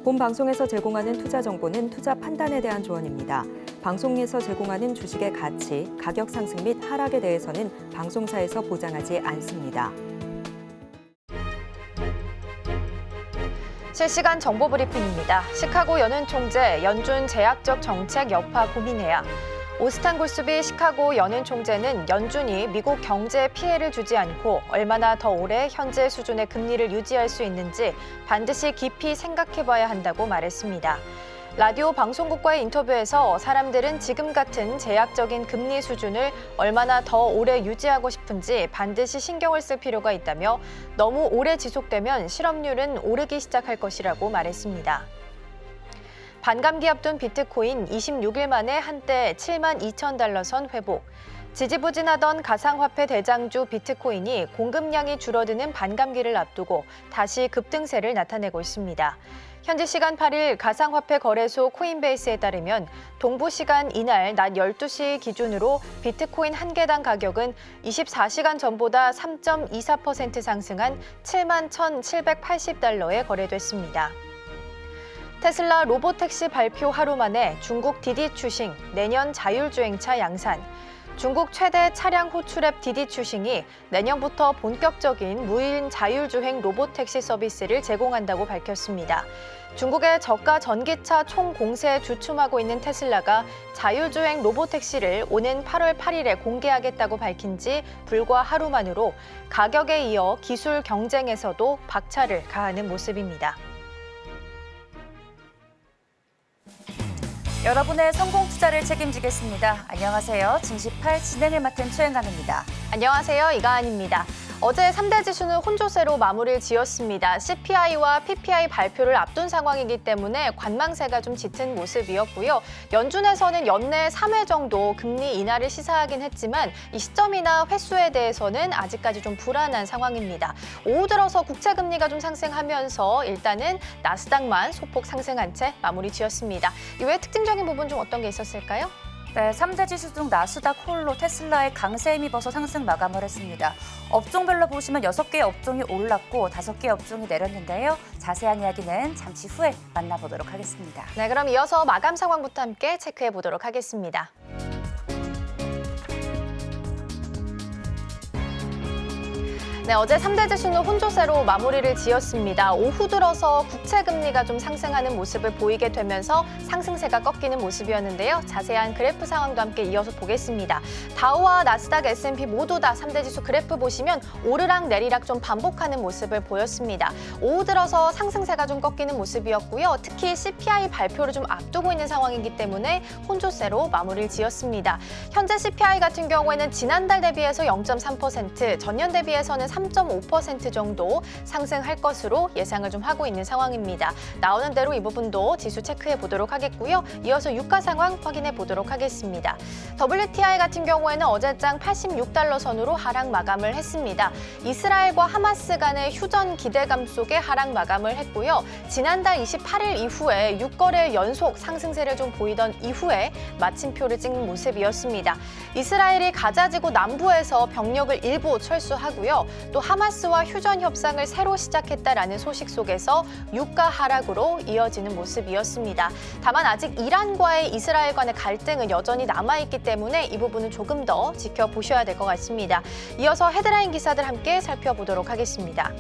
본 방송에서 제공하는 투자 정보는 투자 판단에 대한 조언입니다. 방송에서 제공하는 주식의 가치, 가격 상승 및 하락에 대해서는 방송사에서 보장하지 않습니다. 실시간 정보 브리핑입니다. 시카고 연은 총재, 연준 제약적 정책 여파 고민해야. 오스탄 골스비 시카고 연은 총재는 연준이 미국 경제에 피해를 주지 않고 얼마나 더 오래 현재 수준의 금리를 유지할 수 있는지 반드시 깊이 생각해봐야 한다고 말했습니다. 라디오 방송국과의 인터뷰에서 사람들은 지금 같은 제약적인 금리 수준을 얼마나 더 오래 유지하고 싶은지 반드시 신경을 쓸 필요가 있다며 너무 오래 지속되면 실업률은 오르기 시작할 것이라고 말했습니다. 반감기 앞둔 비트코인 26일 만에 한때 72,000달러 선 회복. 지지부진하던 가상화폐 대장주 비트코인이 공급량이 줄어드는 반감기를 앞두고 다시 급등세를 나타내고 있습니다. 현지 시간 8일 가상화폐 거래소 코인베이스에 따르면 동부 시간 이날 낮 12시 기준으로 비트코인 한 개당 가격은 24시간 전보다 3.24% 상승한 71,780달러에 거래됐습니다. 테슬라 로보택시 발표 하루 만에 중국 디디 추싱, 내년 자율주행차 양산. 중국 최대 차량 호출앱 디디 추싱이 내년부터 본격적인 무인 자율주행 로보택시 서비스를 제공한다고 밝혔습니다. 중국의 저가 전기차 총 공세에 주춤하고 있는 테슬라가 자율주행 로보택시를 오는 8월 8일에 공개하겠다고 밝힌 지 불과 하루 만으로 가격에 이어 기술 경쟁에서도 박차를 가하는 모습입니다. 여러분의 성공 투자를 책임지겠습니다. 안녕하세요. 증시8 진행을 맡은 최은강입니다. 안녕하세요. 이가은입니다. 어제 3대 지수는 혼조세로 마무리를 지었습니다. CPI와 PPI 발표를 앞둔 상황이기 때문에 관망세가 좀 짙은 모습이었고요. 연준에서는 연내 3회 정도 금리 인하를 시사하긴 했지만 이 시점이나 횟수에 대해서는 아직까지 좀 불안한 상황입니다. 오후 들어서 국채금리가 좀 상승하면서 일단은 나스닥만 소폭 상승한 채 마무리 지었습니다. 이외에 특징적인 부분 중 어떤 게 있었을까요? 네, 3대 지수 중 나스닥 홀로 테슬라의 강세에 힘입어서 상승 마감을 했습니다. 업종별로 보시면 6개의 업종이 올랐고 5개의 업종이 내렸는데요. 자세한 이야기는 잠시 후에 만나보도록 하겠습니다. 네, 그럼 이어서 마감 상황부터 함께 체크해 보도록 하겠습니다. 네, 어제 3대 지수는 혼조세로 마무리를 지었습니다. 오후 들어서 국채 금리가 좀 상승하는 모습을 보이게 되면서 상승세가 꺾이는 모습이었는데요. 자세한 그래프 상황도 함께 이어서 보겠습니다. 다우와 나스닥, S&P 모두 다 3대 지수 그래프 보시면 오르락 내리락 좀 반복하는 모습을 보였습니다. 오후 들어서 상승세가 좀 꺾이는 모습이었고요. 특히 CPI 발표를 좀 앞두고 있는 상황이기 때문에 혼조세로 마무리를 지었습니다. 현재 CPI 같은 경우에는 지난달 대비해서 0.3%, 전년 대비해서는 3.5% 정도 상승할 것으로 예상을 좀 하고 있는 상황입니다. 나오는 대로 이 부분도 지수 체크해 보도록 하겠고요. 이어서 유가 상황 확인해 보도록 하겠습니다. WTI 같은 경우에는 어제장 86달러 선으로 하락 마감을 했습니다. 이스라엘과 하마스 간의 휴전 기대감 속에 하락 마감을 했고요. 지난달 28일 이후에 6거래 연속 상승세를 좀 보이던 이후에 마침표를 찍는 모습이었습니다. 이스라엘이 가자지구 남부에서 병력을 일부 철수하고요. 또 하마스와 휴전 협상을 새로 시작했다라는 소식 속에서 유가 하락으로 이어지는 모습이었습니다. 다만 아직 이란과의 이스라엘 간의 갈등은 여전히 남아있기 때문에 이 부분은 조금 더 지켜보셔야 될 것 같습니다. 이어서 헤드라인 기사들 함께 살펴보도록 하겠습니다.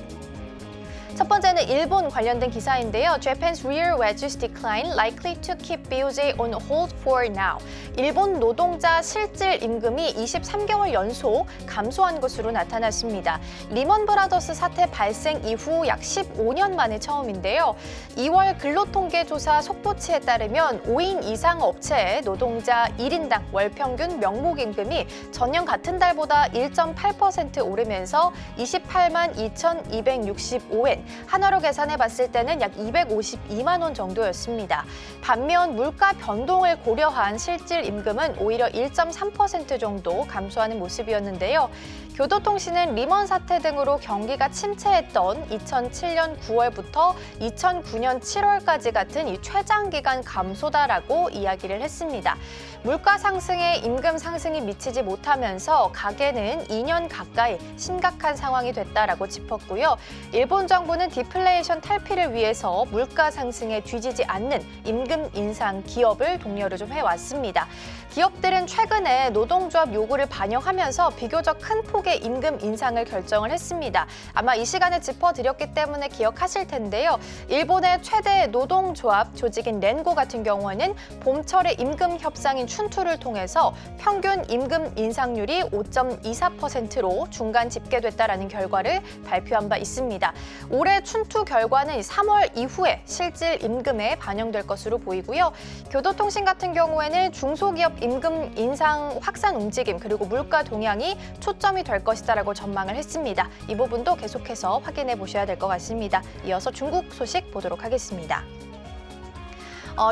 첫 번째는 일본 관련된 기사인데요. Japan's real wages decline likely to keep BOJ on hold for now. 일본 노동자 실질 임금이 23개월 연속 감소한 것으로 나타났습니다. 리먼 브라더스 사태 발생 이후 약 15년 만에 처음인데요. 2월 근로통계조사 속보치에 따르면 5인 이상 업체의 노동자 1인당 월평균 명목임금이 전년 같은 달보다 1.8% 오르면서 28만 2,265엔, 한화로 계산해 봤을 때는 약 252만 원 정도였습니다. 반면 물가 변동을 고려한 실질 임금은 오히려 1.3% 정도 감소하는 모습이었는데요. 교도통신은 리먼 사태 등으로 경기가 침체했던 2007년 9월부터 2009년 7월까지 같은 이 최장 기간 감소다라고 이야기를 했습니다. 물가 상승에 임금 상승이 미치지 못하면서 가계는 2년 가까이 심각한 상황이 됐다라고 짚었고요. 일본 정부는 디플레이션 탈피를 위해서 물가 상승에 뒤지지 않는 임금 인상 기업을 독려를 좀 해왔습니다. 기업들은 최근에 노동조합 요구를 반영하면서 비교적 큰 폭의 임금 인상을 결정을 했습니다. 아마 이 시간에 짚어드렸기 때문에 기억하실 텐데요. 일본의 최대 노동조합 조직인 렌고 같은 경우에는 봄철에 임금 협상인 춘투를 통해서 평균 임금 인상률이 5.24%로 중간 집계됐다라는 결과를 발표한 바 있습니다. 올해 춘투 결과는 3월 이후에 실질 임금에 반영될 것으로 보이고요. 교도통신 같은 경우에는 중소기업 임금 인상 확산 움직임 그리고 물가 동향이 초점이 될 것이다라고 전망을 했습니다. 이 부분도 계속해서 확인해 보셔야 될 것 같습니다. 이어서 중국 소식 보도록 하겠습니다.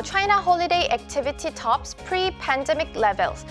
China holiday activity tops pre-pandemic levels.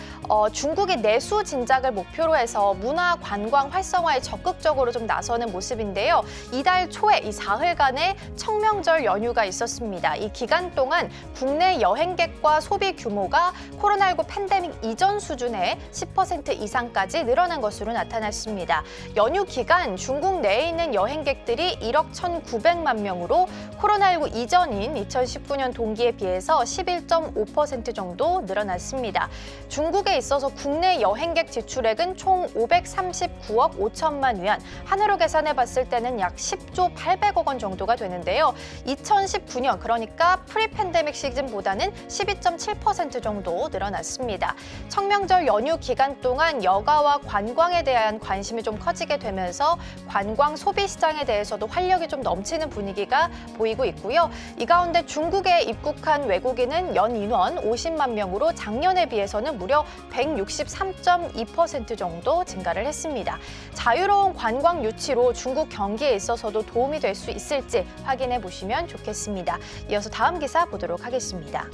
중국이 내수 진작을 목표로 해서 문화 관광 활성화에 적극적으로 좀 나서는 모습인데요. 이달 초에 이 사흘간의 청명절 연휴가 있었습니다. 이 기간 동안 국내 여행객과 소비 규모가 코로나19 팬데믹 이전 수준의 10% 이상까지 늘어난 것으로 나타났습니다. 연휴 기간 중국 내에 있는 여행객들이 1억 1,900만 명으로 코로나19 이전인 2019년 동기에 비해서 11.5% 정도 늘어났습니다. 중국에 있어서 국내 여행객 지출액은 총 539억 5천만 위안, 한화로 계산해 봤을 때는 약 10조 800억 원 정도가 되는데요. 2019년, 그러니까 프리팬데믹 시즌보다는 12.7% 정도 늘어났습니다. 청명절 연휴 기간 동안 여가와 관광에 대한 관심이 좀 커지게 되면서 관광 소비 시장에 대해서도 활력이 좀 넘치는 분위기가 보이고 있고요. 이 가운데 중국에 입국한 외국인은 연 인원 50만 명으로 작년에 비해서는 무려 163.2% 정도 증가를 했습니다. 자유로운 관광 유치로 중국 경기에 있어서도 도움이 될 수 있을지 확인해 보시면 좋겠습니다. 이어서 다음 기사 보도록 하겠습니다.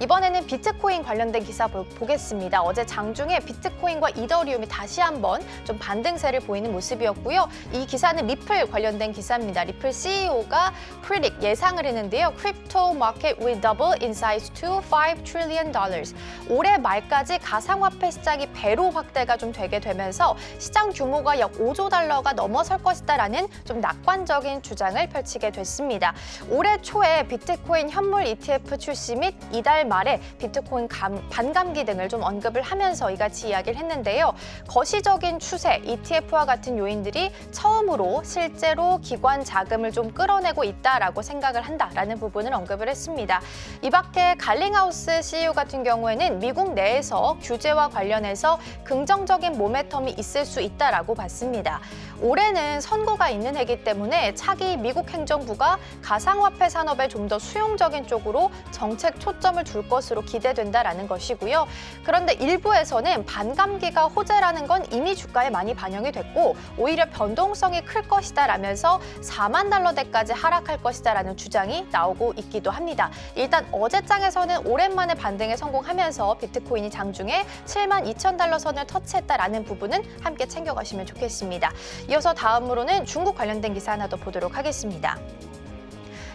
이번에는 비트코인 관련된 기사 보겠습니다. 어제 장중에 비트코인과 이더리움이 다시 한번 좀 반등세를 보이는 모습이었고요. 이 기사는 리플 관련된 기사입니다. 리플 CEO가 predict 예상을 했는데요. Crypto market will double in size to $5 trillion. 올해 말까지 가상화폐 시장이 배로 확대가 좀 되게 되면서 시장 규모가 약 5조 달러가 넘어설 것이다라는 좀 낙관적인 주장을 펼치게 됐습니다. 올해 초에 비트코인 현물 ETF 출시 및 이달 말에 비트코인 반감기 등을 좀 언급을 하면서 이같이 이야기를 했는데요. 거시적인 추세, ETF와 같은 요인들이 처음으로 실제로 기관 자금을 좀 끌어내고 있다라고 생각을 한다라는 부분을 언급을 했습니다. 이 밖에 갈링하우스 CEO 같은 경우에는 미국 내에서 규제와 관련해서 긍정적인 모멘텀이 있을 수 있다라고 봤습니다. 올해는 선거가 있는 해이기 때문에 차기 미국 행정부가 가상화폐 산업에 좀 더 수용적인 쪽으로 정책 초점을 줄 것으로 기대된다라는 것이고요. 그런데 일부에서는 반감기가 호재라는 건 이미 주가에 많이 반영이 됐고 오히려 변동성이 클 것이다라면서 4만 달러대까지 하락할 것이다라는 주장이 나오고 있기도 합니다. 일단 어제장에서는 오랜만에 반등에 성공하면서 비트코인이 장중에 7만 2천 달러 선을 터치했다라는 부분은 함께 챙겨가시면 좋겠습니다. 이어서 다음으로는 중국 관련된 기사 하나 더 보도록 하겠습니다.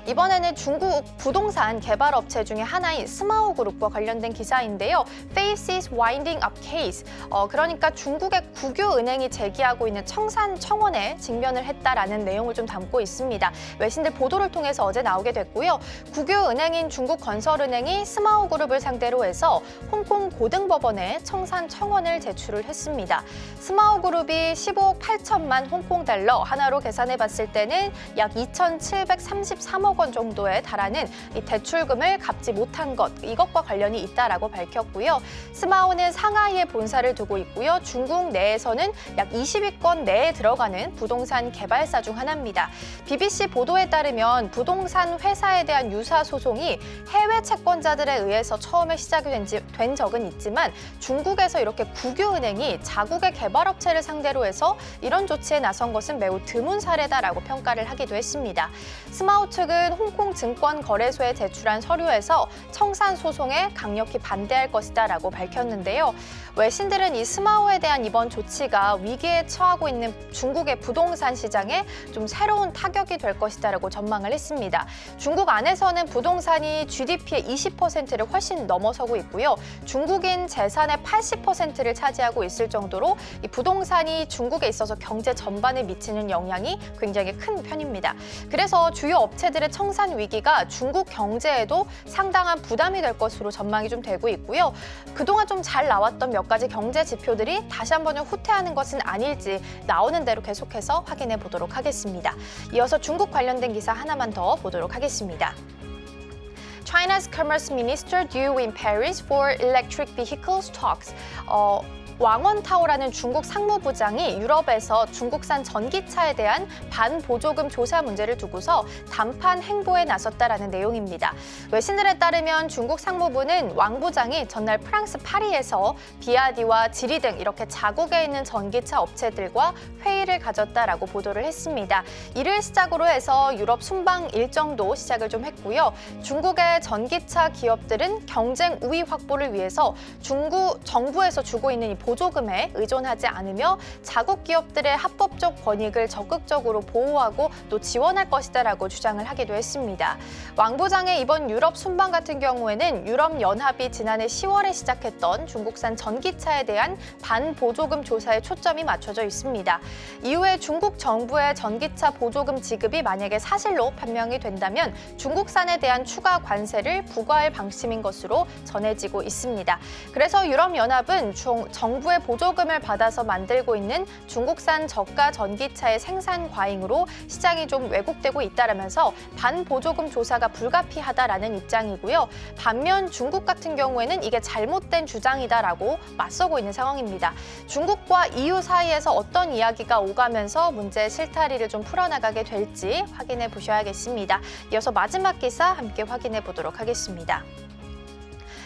이번에는 중국 부동산 개발 업체 중에 하나인 스마오 그룹과 관련된 기사인데요. Faces winding up case. 그러니까 중국의 국유은행이 제기하고 있는 청산 청원에 직면을 했다라는 내용을 좀 담고 있습니다. 외신들 보도를 통해서 어제 나오게 됐고요. 국유은행인 중국건설은행이 스마오 그룹을 상대로 해서 홍콩 고등법원에 청산 청원을 제출을 했습니다. 스마오 그룹이 15억 8천만 홍콩 달러, 하나로 계산해 봤을 때는 약 2,733억 원 정도에 달하는 이 대출금을 갚지 못한 것, 이것과 관련이 있다라고 밝혔고요. 스마오는 상하이에 본사를 두고 있고요. 중국 내에서는 약 20위권 내에 들어가는 부동산 개발사 중 하나입니다. BBC 보도에 따르면 부동산 회사에 대한 유사 소송이 해외 채권자들에 의해서 처음에 시작이 된 적은 있지만 중국에서 이렇게 국유은행이 자국의 개발업체를 상대로 해서 이런 조치에 나선 것은 매우 드문 사례다라고 평가를 하기도 했습니다. 스마오 측은 중국은 홍콩 증권거래소에 제출한 서류에서 청산 소송에 강력히 반대할 것이다라고 밝혔는데요. 외신들은 이 스마호에 대한 이번 조치가 위기에 처하고 있는 중국의 부동산 시장에 좀 새로운 타격이 될 것이다라고 전망을 했습니다. 중국 안에서는 부동산이 GDP의 20%를 훨씬 넘어서고 있고요. 중국인 재산의 80%를 차지하고 있을 정도로 이 부동산이 중국에 있어서 경제 전반에 미치는 영향이 굉장히 큰 편입니다. 그래서 주요 업체들의 청산 위기가 중국 경제에도 상당한 부담이 될 것으로 전망이 좀 되고 있고요. 그동안 좀 잘 나왔던 몇 가지 경제 지표들이 다시 한번 좀 후퇴하는 것은 아닐지 나오는 대로 계속해서 확인해 보도록 하겠습니다. 이어서 중국 관련된 기사 하나만 더 보도록 하겠습니다. China's Commerce Minister due in Paris for electric vehicles talks. 왕원타오라는 중국 상무부장이 유럽에서 중국산 전기차에 대한 반보조금 조사 문제를 두고서談判 행보에 나섰다라는 내용입니다. 외신들에 따르면 중국 상무부는 왕 부장이 전날 프랑스 파리에서 비아디와 지리 등 이렇게 자국에 있는 전기차 업체들과 회의를 가졌다라고 보도를 했습니다. 이를 시작으로 해서 유럽 순방 일정도 시작을 좀 했고요. 중국의 전기차 기업들은 경쟁 우위 확보를 위해서 중국 정부에서 주고 있는 이 보조금에 의존하지 않으며 자국 기업들의 합법적 권익을 적극적으로 보호하고 또 지원할 것이다라고 주장을 하기도 했습니다. 왕 부장의 이번 유럽 순방 같은 경우에는 유럽연합이 지난해 10월에 시작했던 중국산 전기차에 대한 반보조금 조사에 초점이 맞춰져 있습니다. 이후에 중국 정부의 전기차 보조금 지급이 만약에 사실로 판명이 된다면 중국산에 대한 추가 관세를 부과할 방침인 것으로 전해지고 있습니다. 그래서 유럽연합은 정부의 보조금을 받아서 만들고 있는 중국산 저가 전기차의 생산 과잉으로 시장이 좀 왜곡되고 있다라면서 반보조금 조사가 불가피하다라는 입장이고요. 반면 중국 같은 경우에는 이게 잘못된 주장이다라고 맞서고 있는 상황입니다. 중국과 EU 사이에서 어떤 이야기가 오가면서 문제의 실타리를 좀 풀어나가게 될지 확인해 보셔야겠습니다. 이어서 마지막 기사 함께 확인해 보도록 하겠습니다.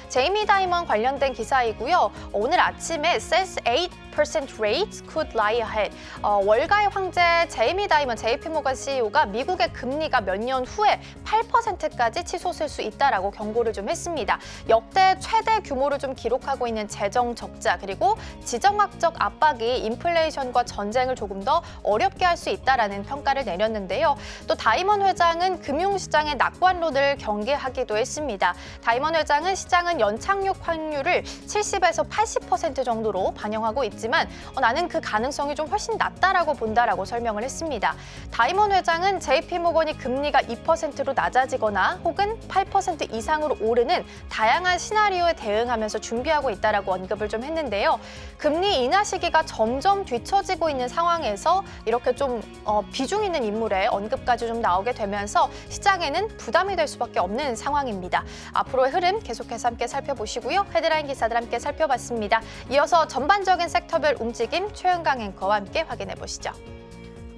제이미 다이먼 관련된 기사이고요. 오늘 아침에 says 8% rates could lie ahead. 월가의 황제 제이미 다이먼 JP모건 CEO가 미국의 금리가 몇 년 후에 8%까지 치솟을 수 있다라고 경고를 좀 했습니다. 역대 최대 규모를 좀 기록하고 있는 재정 적자 그리고 지정학적 압박이 인플레이션과 전쟁을 조금 더 어렵게 할 수 있다라는 평가를 내렸는데요. 또 다이먼 회장은 금융시장의 낙관론을 경계하기도 했습니다. 다이먼 회장은 시장은 연착륙 확률을 70에서 80% 정도로 반영하고 있지만 나는 그 가능성이 좀 훨씬 낮다라고 본다라고 설명을 했습니다. 다이먼 회장은 JP모건이 금리가 2%로 낮아지거나 혹은 8% 이상으로 오르는 다양한 시나리오에 대응하면서 준비하고 있다라고 언급을 좀 했는데요. 금리 인하 시기가 점점 뒤처지고 있는 상황에서 이렇게 좀 비중 있는 인물의 언급까지 좀 나오게 되면서 시장에는 부담이 될 수밖에 없는 상황입니다. 앞으로의 흐름 계속해서 함께 살펴보시고요. 헤드라인 기사들 함께 살펴봤습니다. 이어서 전반적인 섹터별 움직임 최은강 앵커와 함께 확인해 보시죠.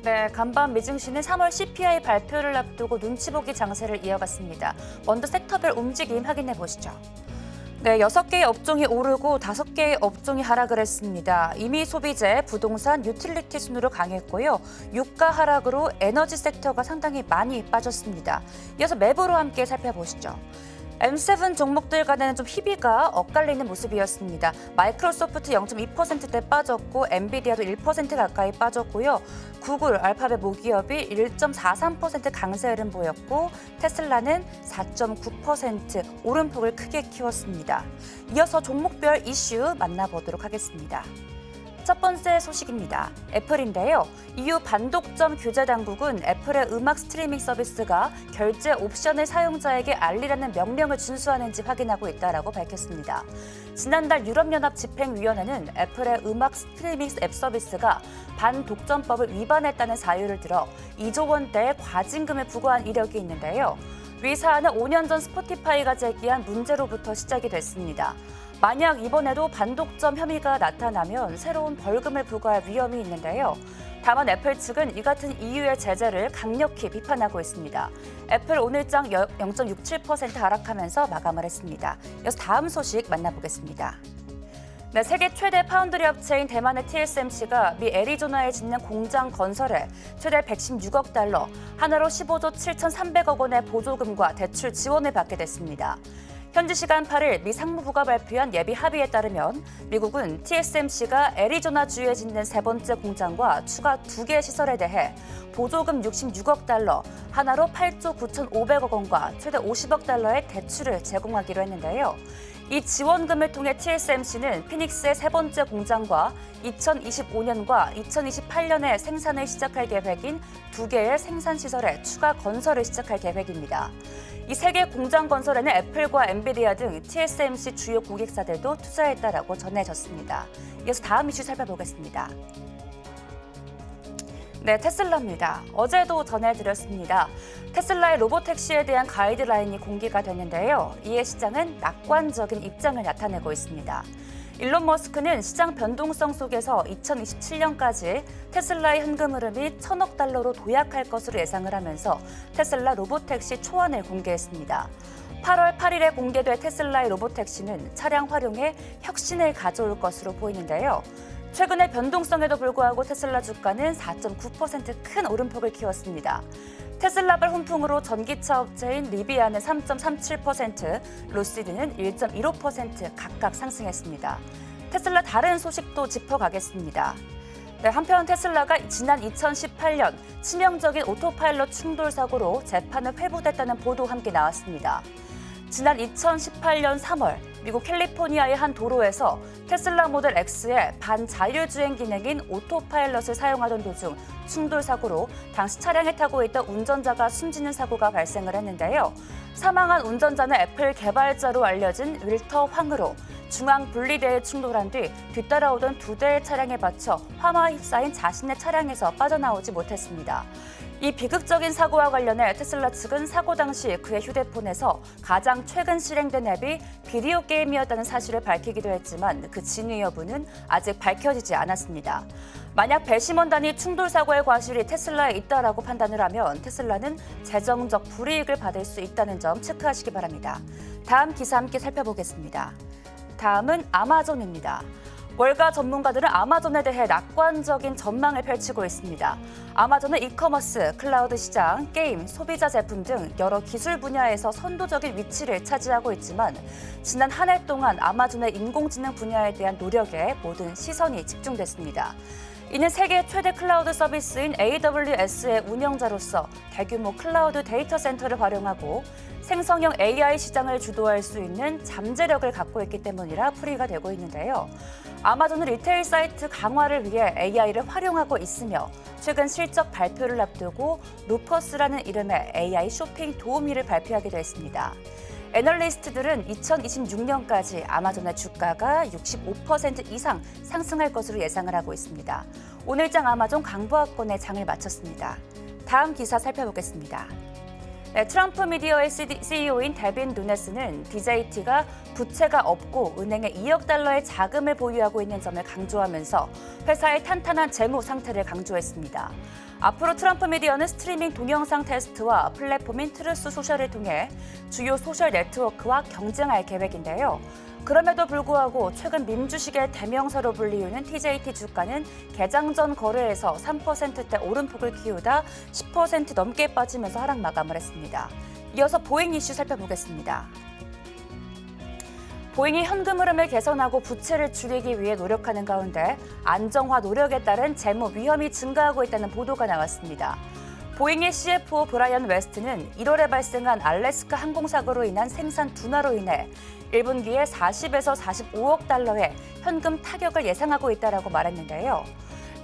네, 간밤 미증시는 3월 CPI 발표를 앞두고 눈치 보기 장세를 이어갔습니다. 먼저 섹터별 움직임 확인해 보시죠. 네, 6개의 업종이 오르고 5개의 업종이 하락을 했습니다. 이미 소비재, 부동산, 유틸리티 순으로 강했고요. 유가 하락으로 에너지 섹터가 상당히 많이 빠졌습니다. 이어서 맵으로 함께 살펴보시죠. M7 종목들 간에는 좀 희비가 엇갈리는 모습이었습니다. 마이크로소프트 0.2%대 빠졌고 엔비디아도 1% 가까이 빠졌고요. 구글, 알파벳 모기업이 1.43% 강세 흐름 보였고 테슬라는 4.9% 오름폭을 크게 키웠습니다. 이어서 종목별 이슈 만나보도록 하겠습니다. 첫 번째 소식입니다. 애플인데요. EU 반독점 규제 당국은 애플의 음악 스트리밍 서비스가 결제 옵션을 사용자에게 알리라는 명령을 준수하는지 확인하고 있다고 밝혔습니다. 지난달 유럽연합 집행위원회는 애플의 음악 스트리밍 앱 서비스가 반독점법을 위반했다는 사유를 들어 2조 원대의 과징금을 부과한 이력이 있는데요. 위 사안은 5년 전 스포티파이가 제기한 문제로부터 시작이 됐습니다. 만약 이번에도 반독점 혐의가 나타나면 새로운 벌금을 부과할 위험이 있는데요. 다만 애플 측은 이 같은 EU의 제재를 강력히 비판하고 있습니다. 애플 오늘장 0.67% 하락하면서 마감을 했습니다. 이어서 다음 소식 만나보겠습니다. 네, 세계 최대 파운드리 업체인 대만의 TSMC가 미 애리조나에 짓는 공장 건설에 최대 116억 달러, 하나로 15조 7,300억 원의 보조금과 대출 지원을 받게 됐습니다. 현지 시간 8일 미 상무부가 발표한 예비 합의에 따르면 미국은 TSMC가 애리조나주에 짓는 세 번째 공장과 추가 2개 시설에 대해 보조금 66억 달러, 하나로 8조 9,500억 원과 최대 50억 달러의 대출을 제공하기로 했는데요. 이 지원금을 통해 TSMC는 피닉스의 세 번째 공장과 2025년과 2028년에 생산을 시작할 계획인 2개의 생산시설의 추가 건설을 시작할 계획입니다. 이 세 개 공장 건설에는 애플과 엔비디아 등 TSMC 주요 고객사들도 투자했다라고 전해졌습니다. 이어서 다음 이슈 살펴보겠습니다. 네, 테슬라입니다. 어제도 전해드렸습니다. 테슬라의 로보택시에 대한 가이드라인이 공개가 됐는데요. 이에 시장은 낙관적인 입장을 나타내고 있습니다. 일론 머스크는 시장 변동성 속에서 2027년까지 테슬라의 현금 흐름이 1,000억 달러로 도약할 것으로 예상을 하면서 테슬라 로보택시 초안을 공개했습니다. 8월 8일에 공개된 테슬라의 로보택시는 차량 활용에 혁신을 가져올 것으로 보이는데요. 최근의 변동성에도 불구하고 테슬라 주가는 4.9% 큰 오름폭을 키웠습니다. 테슬라발 훈풍으로 전기차 업체인 리비아는 3.37%, 루시드는 1.15% 각각 상승했습니다. 테슬라 다른 소식도 짚어가겠습니다. 네, 한편 테슬라가 지난 2018년 치명적인 오토파일럿 충돌 사고로 재판을 회부됐다는 보도 함께 나왔습니다. 지난 2018년 3월 미국 캘리포니아의 한 도로에서 테슬라 모델 X의 반자율주행 기능인 오토파일럿을 사용하던 도중 충돌 사고로 당시 차량에 타고 있던 운전자가 숨지는 사고가 발생을 했는데요. 사망한 운전자는 애플 개발자로 알려진 윌터 황으로 중앙 분리대에 충돌한 뒤 뒤따라오던 2대의 차량에 받쳐 화마 휩싸인 자신의 차량에서 빠져나오지 못했습니다. 이 비극적인 사고와 관련해 테슬라 측은 사고 당시 그의 휴대폰에서 가장 최근 실행된 앱이 비디오 게임이었다는 사실을 밝히기도 했지만 그 진위 여부는 아직 밝혀지지 않았습니다. 만약 배심원단이 충돌 사고의 과실이 테슬라에 있다라고 판단을 하면 테슬라는 재정적 불이익을 받을 수 있다는 점 체크하시기 바랍니다. 다음 기사 함께 살펴보겠습니다. 다음은 아마존입니다. 월가 전문가들은 아마존에 대해 낙관적인 전망을 펼치고 있습니다. 아마존은 이커머스, 클라우드 시장, 게임, 소비자 제품 등 여러 기술 분야에서 선도적인 위치를 차지하고 있지만 지난 한 해 동안 아마존의 인공지능 분야에 대한 노력에 모든 시선이 집중됐습니다. 이는 세계 최대 클라우드 서비스인 AWS의 운영자로서 대규모 클라우드 데이터 센터를 활용하고 생성형 AI 시장을 주도할 수 있는 잠재력을 갖고 있기 때문이라 풀이가 되고 있는데요. 아마존은 리테일 사이트 강화를 위해 AI를 활용하고 있으며 최근 실적 발표를 앞두고 루퍼스라는 이름의 AI 쇼핑 도우미를 발표하기도 했습니다. 애널리스트들은 2026년까지 아마존의 주가가 65% 이상 상승할 것으로 예상을 하고 있습니다. 오늘장 아마존 강보합권의 장을 마쳤습니다. 다음 기사 살펴보겠습니다. 네, 트럼프 미디어의 CEO인 데빈 누네스는 DJT가 부채가 없고 은행에 2억 달러의 자금을 보유하고 있는 점을 강조하면서 회사의 탄탄한 재무 상태를 강조했습니다. 앞으로 트럼프 미디어는 스트리밍 동영상 테스트와 플랫폼인 트루스 소셜을 통해 주요 소셜 네트워크와 경쟁할 계획인데요. 그럼에도 불구하고 최근 밈주식의 대명사로 불리우는 TJT 주가는 개장 전 거래에서 3%대 오름폭을 키우다 10% 넘게 빠지면서 하락 마감을 했습니다. 이어서 보잉 이슈 살펴보겠습니다. 보잉이 현금 흐름을 개선하고 부채를 줄이기 위해 노력하는 가운데 안정화 노력에 따른 재무 위험이 증가하고 있다는 보도가 나왔습니다. 보잉의 CFO 브라이언 웨스트는 1월에 발생한 알래스카 항공사고로 인한 생산 둔화로 인해 1분기에 40에서 45억 달러의 현금 타격을 예상하고 있다고 말했는데요.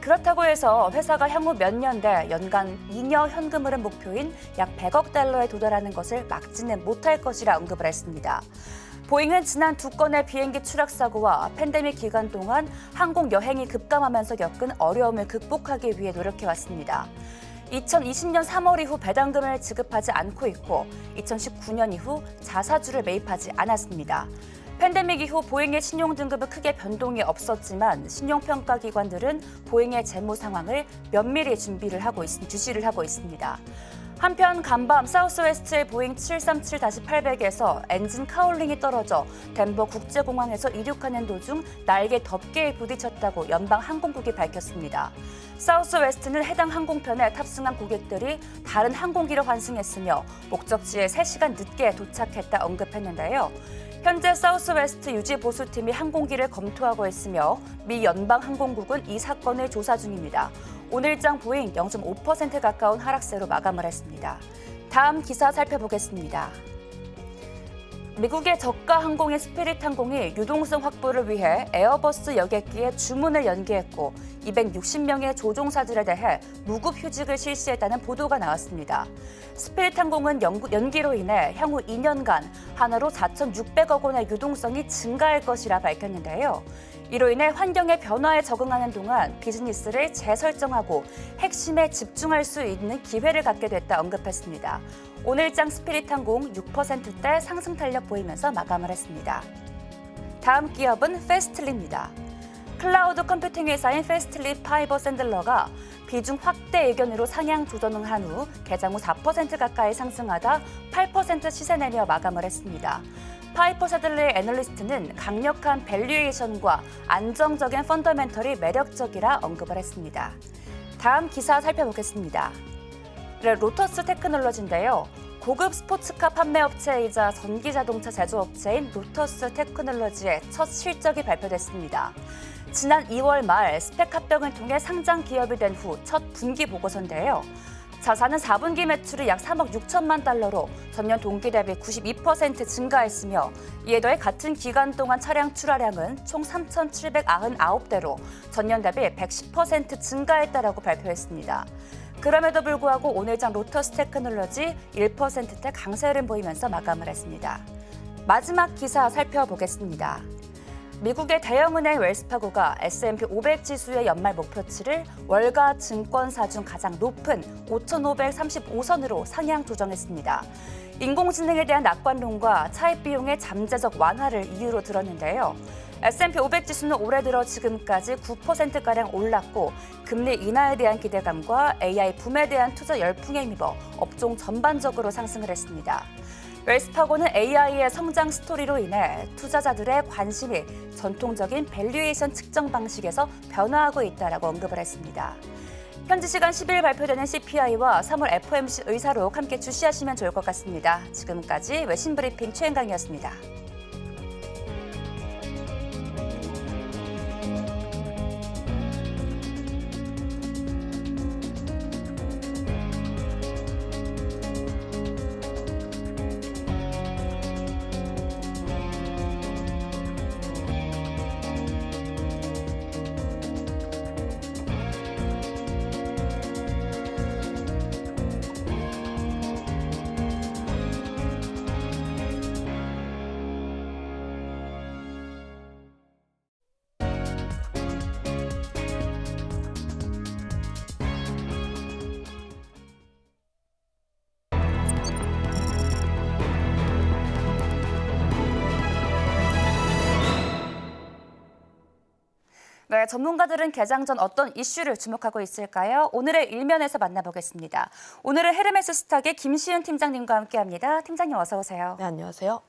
그렇다고 해서 회사가 향후 몇 년 대 연간 잉여 현금 흐름 목표인 약 100억 달러에 도달하는 것을 막지는 못할 것이라 언급을 했습니다. 보잉은 지난 2건의 비행기 추락 사고와 팬데믹 기간 동안 항공 여행이 급감하면서 겪은 어려움을 극복하기 위해 노력해왔습니다. 2020년 3월 이후 배당금을 지급하지 않고 있고 2019년 이후 자사주를 매입하지 않았습니다. 팬데믹 이후 보잉의 신용 등급은 크게 변동이 없었지만 신용평가기관들은 보잉의 재무 상황을 면밀히 주시를 하고 있습니다. 한편 간밤 사우스웨스트의 보잉 737-800에서 엔진 카울링이 떨어져 덴버 국제공항에서 이륙하는 도중 날개 덮개에 부딪혔다고 연방 항공국이 밝혔습니다. 사우스웨스트는 해당 항공편에 탑승한 고객들이 다른 항공기로 환승했으며 목적지에 3시간 늦게 도착했다 언급했는데요. 현재 사우스웨스트 유지보수팀이 항공기를 검토하고 있으며 미 연방항공국은 이 사건을 조사 중입니다. 오늘장 보잉 0.5% 가까운 하락세로 마감을 했습니다. 다음 기사 살펴보겠습니다. 미국의 저가 항공인 스피릿 항공이 유동성 확보를 위해 에어버스 여객기에 주문을 연기했고 260명의 조종사들에 대해 무급 휴직을 실시했다는 보도가 나왔습니다. 스피릿 항공은 연기로 인해 향후 2년간 하나로 4,600억 원의 유동성이 증가할 것이라 밝혔는데요. 이로 인해 환경의 변화에 적응하는 동안 비즈니스를 재설정하고 핵심에 집중할 수 있는 기회를 갖게 됐다 언급했습니다. 오늘장 스피릿 항공 6%대 상승 탄력 보이면서 마감을 했습니다. 다음 기업은 페스틀리입니다. 클라우드 컴퓨팅 회사인 페스틀리 파이버 샌들러가 비중 확대 의견으로 상향 조정을 한 후 개장 후 4% 가까이 상승하다 8% 시세 내며 마감을 했습니다. 파이퍼 샌들러의 애널리스트는 강력한 밸류에이션과 안정적인 펀더멘털이 매력적이라 언급을 했습니다. 다음 기사 살펴보겠습니다. 로터스 테크놀로지인데요. 고급 스포츠카 판매업체이자 전기자동차 제조업체인 로터스 테크놀로지의 첫 실적이 발표됐습니다. 지난 2월 말 스펙 합병을 통해 상장 기업이 된 후 첫 분기 보고서인데요. 자사는 4분기 매출이 약 3억 6천만 달러로 전년 동기 대비 92% 증가했으며 이에 더해 같은 기간 동안 차량 출하량은 총 3,799대로 전년 대비 110% 증가했다라고 발표했습니다. 그럼에도 불구하고 오늘장 로터스 테크놀로지 1%대 강세를 보이면서 마감을 했습니다. 마지막 기사 살펴보겠습니다. 미국의 대형은행 웰스파고가 S&P 500 지수의 연말 목표치를 월가 증권사 중 가장 높은 5,535선으로 상향 조정했습니다. 인공지능에 대한 낙관론과 차입 비용의 잠재적 완화를 이유로 들었는데요. S&P 500 지수는 올해 들어 지금까지 9%가량 올랐고 금리 인하에 대한 기대감과 AI 붐에 대한 투자 열풍에 힘입어 업종 전반적으로 상승을 했습니다. 웰스파고는 AI의 성장 스토리로 인해 투자자들의 관심이 전통적인 밸류에이션 측정 방식에서 변화하고 있다라고 언급을 했습니다. 현지 시간 10일 발표되는 CPI와 3월 FOMC 의사록 함께 주시하시면 좋을 것 같습니다. 지금까지 외신 브리핑 최은강이었습니다. 네, 전문가들은 개장 전 어떤 이슈를 주목하고 있을까요? 오늘의 일면에서 만나보겠습니다. 오늘은 헤르메스 스탁의 김시은 팀장님과 함께합니다. 팀장님 어서 오세요. 네, 안녕하세요.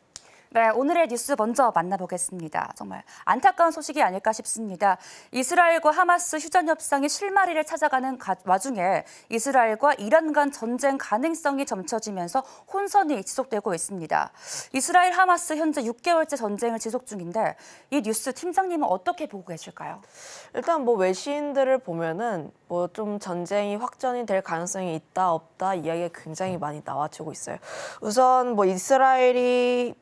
네, 오늘의 뉴스 먼저 만나보겠습니다. 정말 안타까운 소식이 아닐까 싶습니다. 이스라엘과 하마스 휴전 협상이 실마리를 찾아가는 와중에 이스라엘과 이란 간 전쟁 가능성이 점쳐지면서 혼선이 지속되고 있습니다. 이스라엘 하마스 현재 6개월째 전쟁을 지속 중인데 이 뉴스 팀장님은 어떻게 보고 계실까요? 일단 외신들을 보면은 좀 전쟁이 확전이 될 가능성이 있다 없다 이야기가 굉장히 많이 나와주고 있어요. 우선 이스라엘이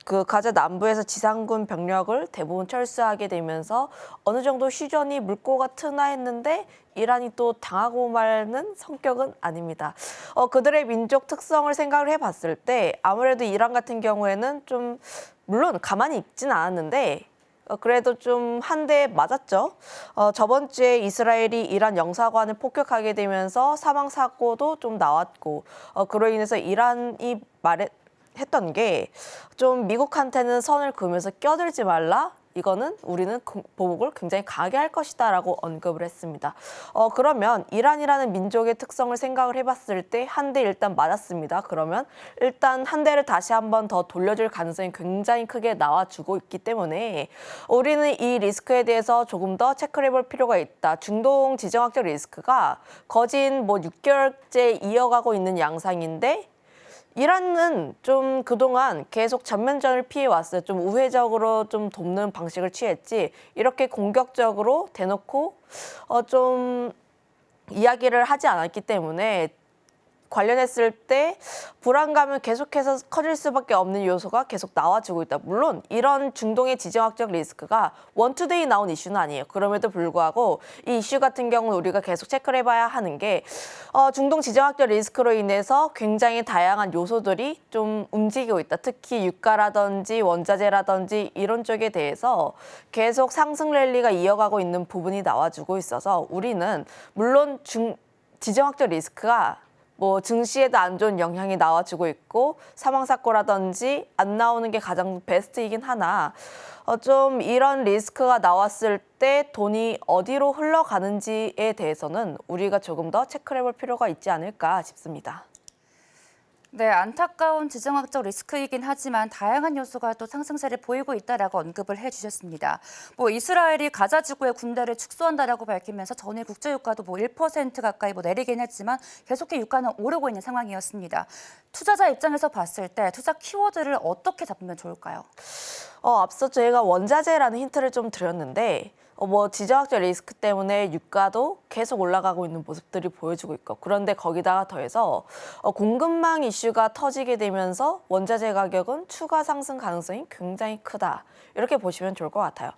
그 가자 남부에서 지상군 병력을 대부분 철수하게 되면서 어느 정도 휴전이 물꼬가 트나 했는데 이란이 또 당하고 마는 성격은 아닙니다. 그들의 민족 특성을 생각을 해봤을 때 아무래도 이란 같은 경우에는 좀 물론 가만히 있지는 않았는데 그래도 좀 한 대 맞았죠. 저번 주에 이스라엘이 이란 영사관을 폭격하게 되면서 사망 사고도 좀 나왔고 그로 인해서 이란이 했던 게 좀 미국한테는 선을 그으면서 껴들지 말라. 이거는 우리는 보복을 굉장히 강하게 할 것이다라고 언급을 했습니다. 그러면 이란이라는 민족의 특성을 생각을 해봤을 때 한 대 일단 맞았습니다. 그러면 일단 한 대를 다시 한번 더 돌려줄 가능성이 굉장히 크게 나와주고 있기 때문에 우리는 이 리스크에 대해서 조금 더 체크를 해볼 필요가 있다. 중동 지정학적 리스크가 거진 6개월째 이어가고 있는 양상인데 이란은 좀 그동안 계속 전면전을 피해왔어요. 좀 우회적으로 좀 돕는 방식을 취했지 이렇게 공격적으로 대놓고 좀 이야기를 하지 않았기 때문에 관련했을 때 불안감은 계속해서 커질 수밖에 없는 요소가 계속 나와주고 있다. 물론 이런 중동의 지정학적 리스크가 원투데이 나온 이슈는 아니에요. 그럼에도 불구하고 이 이슈 같은 경우는 우리가 계속 체크를 해봐야 하는 게 중동 지정학적 리스크로 인해서 굉장히 다양한 요소들이 좀 움직이고 있다. 특히 유가라든지 원자재라든지 이런 쪽에 대해서 계속 상승 랠리가 이어가고 있는 부분이 나와주고 있어서 우리는 물론 지정학적 리스크가 증시에도 안 좋은 영향이 나와주고 있고 사망사고라든지 안 나오는 게 가장 베스트이긴 하나 좀 이런 리스크가 나왔을 때 돈이 어디로 흘러가는지에 대해서는 우리가 조금 더 체크를 해볼 필요가 있지 않을까 싶습니다. 네, 안타까운 지정학적 리스크이긴 하지만 다양한 요소가 또 상승세를 보이고 있다라고 언급을 해주셨습니다. 이스라엘이 가자 지구에 군대를 축소한다라고 밝히면서 전일 국제유가도 1% 가까이 내리긴 했지만 계속해 유가는 오르고 있는 상황이었습니다. 투자자 입장에서 봤을 때 투자 키워드를 어떻게 잡으면 좋을까요? 앞서 저희가 원자재라는 힌트를 좀 드렸는데 지정학적 리스크 때문에 유가도 계속 올라가고 있는 모습들이 보여주고 있고 그런데 거기다가 더해서 공급망 이슈가 터지게 되면서 원자재 가격은 추가 상승 가능성이 굉장히 크다. 이렇게 보시면 좋을 것 같아요.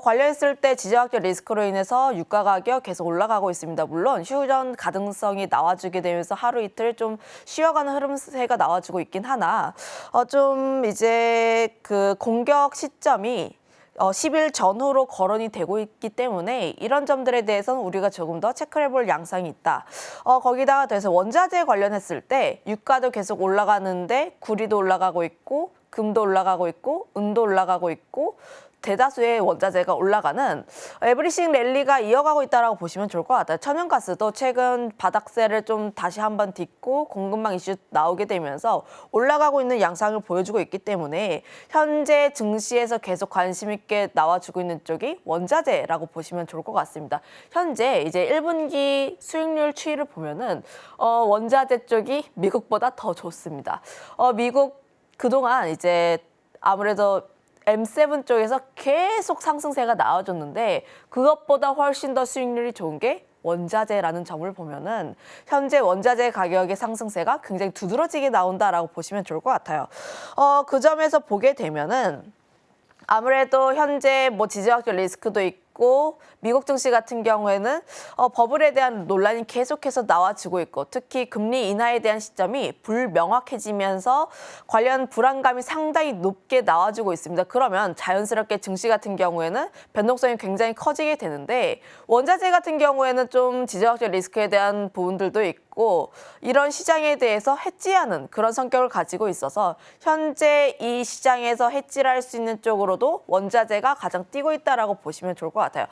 관련했을 때 지정학적 리스크로 인해서 유가 가격 계속 올라가고 있습니다. 물론 휴전 가능성이 나와주게 되면서 하루 이틀 좀 쉬어가는 흐름세가 나와주고 있긴 하나 좀 이제 그 공격 시점이 10일 전후로 거론이 되고 있기 때문에 이런 점들에 대해서는 우리가 조금 더 체크를 해볼 양상이 있다. 거기다가 더해서 원자재 관련했을 때 유가도 계속 올라가는데 구리도 올라가고 있고 금도 올라가고 있고 은도 올라가고 있고 대다수의 원자재가 올라가는 에브리싱 랠리가 이어가고 있다고 보시면 좋을 것 같아요. 천연가스도 최근 바닥세를 좀 다시 한번 딛고 공급망 이슈 나오게 되면서 올라가고 있는 양상을 보여주고 있기 때문에 현재 증시에서 계속 관심 있게 나와주고 있는 쪽이 원자재라고 보시면 좋을 것 같습니다. 현재 이제 1분기 수익률 추이를 보면은 원자재 쪽이 미국보다 더 좋습니다. 미국 그동안 이제 아무래도 M7 쪽에서 계속 상승세가 나와줬는데 그것보다 훨씬 더 수익률이 좋은 게 원자재라는 점을 보면은 현재 원자재 가격의 상승세가 굉장히 두드러지게 나온다라고 보시면 좋을 것 같아요. 그 점에서 보게 되면은 아무래도 현재 지정학적 리스크도 있고 미국 증시 같은 경우에는 버블에 대한 논란이 계속해서 나와지고 있고 특히 금리 인하에 대한 시점이 불명확해지면서 관련 불안감이 상당히 높게 나와주고 있습니다. 그러면 자연스럽게 증시 같은 경우에는 변동성이 굉장히 커지게 되는데 원자재 같은 경우에는 좀 지정학적 리스크에 대한 부분들도 있고 이런 시장에 대해서 해지하는 그런 성격을 가지고 있어서 현재 이 시장에서 해지를 할 수 있는 쪽으로도 원자재가 가장 뛰고 있다라고 보시면 좋을 것 같아요.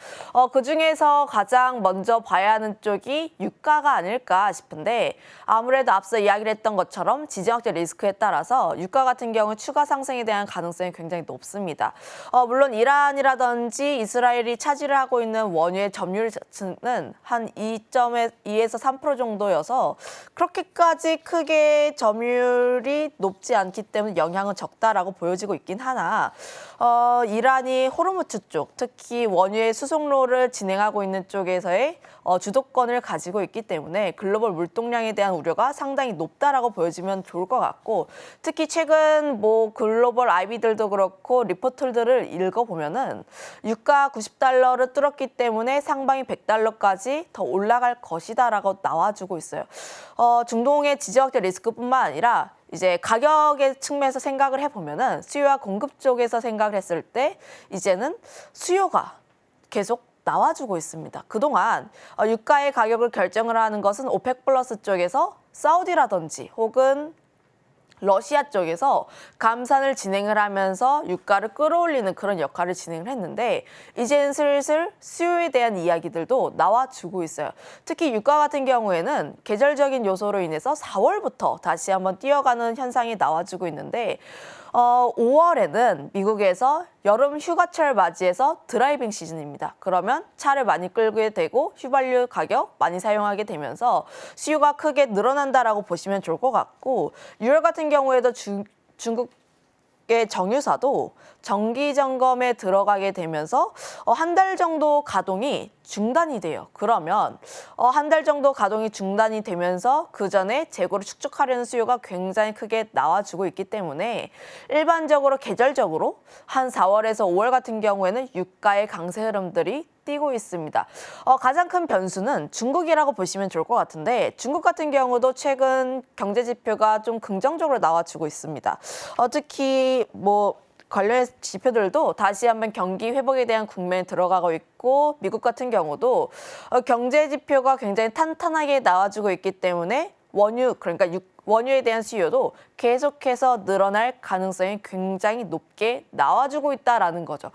그중에서 가장 먼저 봐야 하는 쪽이 유가가 아닐까 싶은데 아무래도 앞서 이야기를 했던 것처럼 지정학적 리스크에 따라서 유가 같은 경우 추가 상승에 대한 가능성이 굉장히 높습니다. 물론 이란이라든지 이스라엘이 차지를 하고 있는 원유의 점유율 자체는 한 2.2에서 3% 정도여서 그렇게까지 크게 점유율이 높지 않기 때문에 영향은 적다라고 보여지고 있긴 하나 이란이 호르무즈 쪽, 특히 원유의 수송로를 진행하고 있는 쪽에서의 주도권을 가지고 있기 때문에 글로벌 물동량에 대한 우려가 상당히 높다라고 보여지면 좋을 것 같고 특히 최근 글로벌 IB들도 그렇고 리포트들을 읽어보면은 유가 90달러를 뚫었기 때문에 상방이 100달러까지 더 올라갈 것이다라고 나와주고 있어요. 중동의 지정학적 리스크뿐만 아니라 이제 가격의 측면에서 생각을 해보면은 수요와 공급 쪽에서 생각을 했을 때 이제는 수요가 계속 나와주고 있습니다. 그동안 유가의 가격을 결정을 하는 것은 오펙 플러스 쪽에서 사우디라든지 혹은 러시아 쪽에서 감산을 진행을 하면서 유가를 끌어올리는 그런 역할을 진행을 했는데 이제는 슬슬 수요에 대한 이야기들도 나와주고 있어요. 특히 유가 같은 경우에는 계절적인 요소로 인해서 4월부터 다시 한번 뛰어가는 현상이 나와주고 있는데 5월에는 미국에서 여름 휴가철 맞이해서 드라이빙 시즌입니다. 그러면 차를 많이 끌게 되고 휘발유 가격 많이 사용하게 되면서 수요가 크게 늘어난다라고 보시면 좋을 것 같고 6월 같은 경우에도 중국의 정유사도 정기 점검에 들어가게 되면서 한 달 정도 가동이 중단이 돼요. 그러면 한 달 정도 가동이 중단이 되면서 그 전에 재고를 축적하려는 수요가 굉장히 크게 나와주고 있기 때문에 일반적으로 계절적으로 한 4월에서 5월 같은 경우에는 유가의 강세 흐름들이 띄고 있습니다. 가장 큰 변수는 중국이라고 보시면 좋을 것 같은데 중국 같은 경우도 최근 경제 지표가 좀 긍정적으로 나와주고 있습니다. 특히 관련 지표들도 다시 한번 경기 회복에 대한 국면에 들어가고 있고 미국 같은 경우도 경제 지표가 굉장히 탄탄하게 나와주고 있기 때문에 그러니까 원유에 대한 수요도 계속해서 늘어날 가능성이 굉장히 높게 나와주고 있다라는 거죠.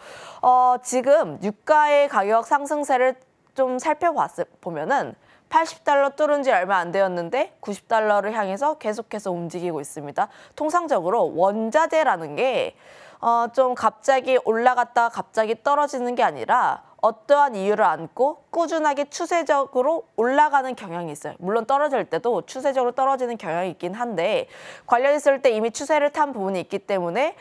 지금 유가의 가격 상승세를 좀 살펴보면은 80달러 뚫은 지 얼마 안 되었는데 90달러를 향해서 계속해서 움직이고 있습니다. 통상적으로 원자재라는 게 좀 갑자기 올라갔다가 갑자기 떨어지는 게 아니라 어떠한 이유를 안고 꾸준하게 추세적으로 올라가는 경향이 있어요. 물론 떨어질 때도 추세적으로 떨어지는 경향이 있긴 한데 관련했을 때 이미 추세를 탄 부분이 있기 때문에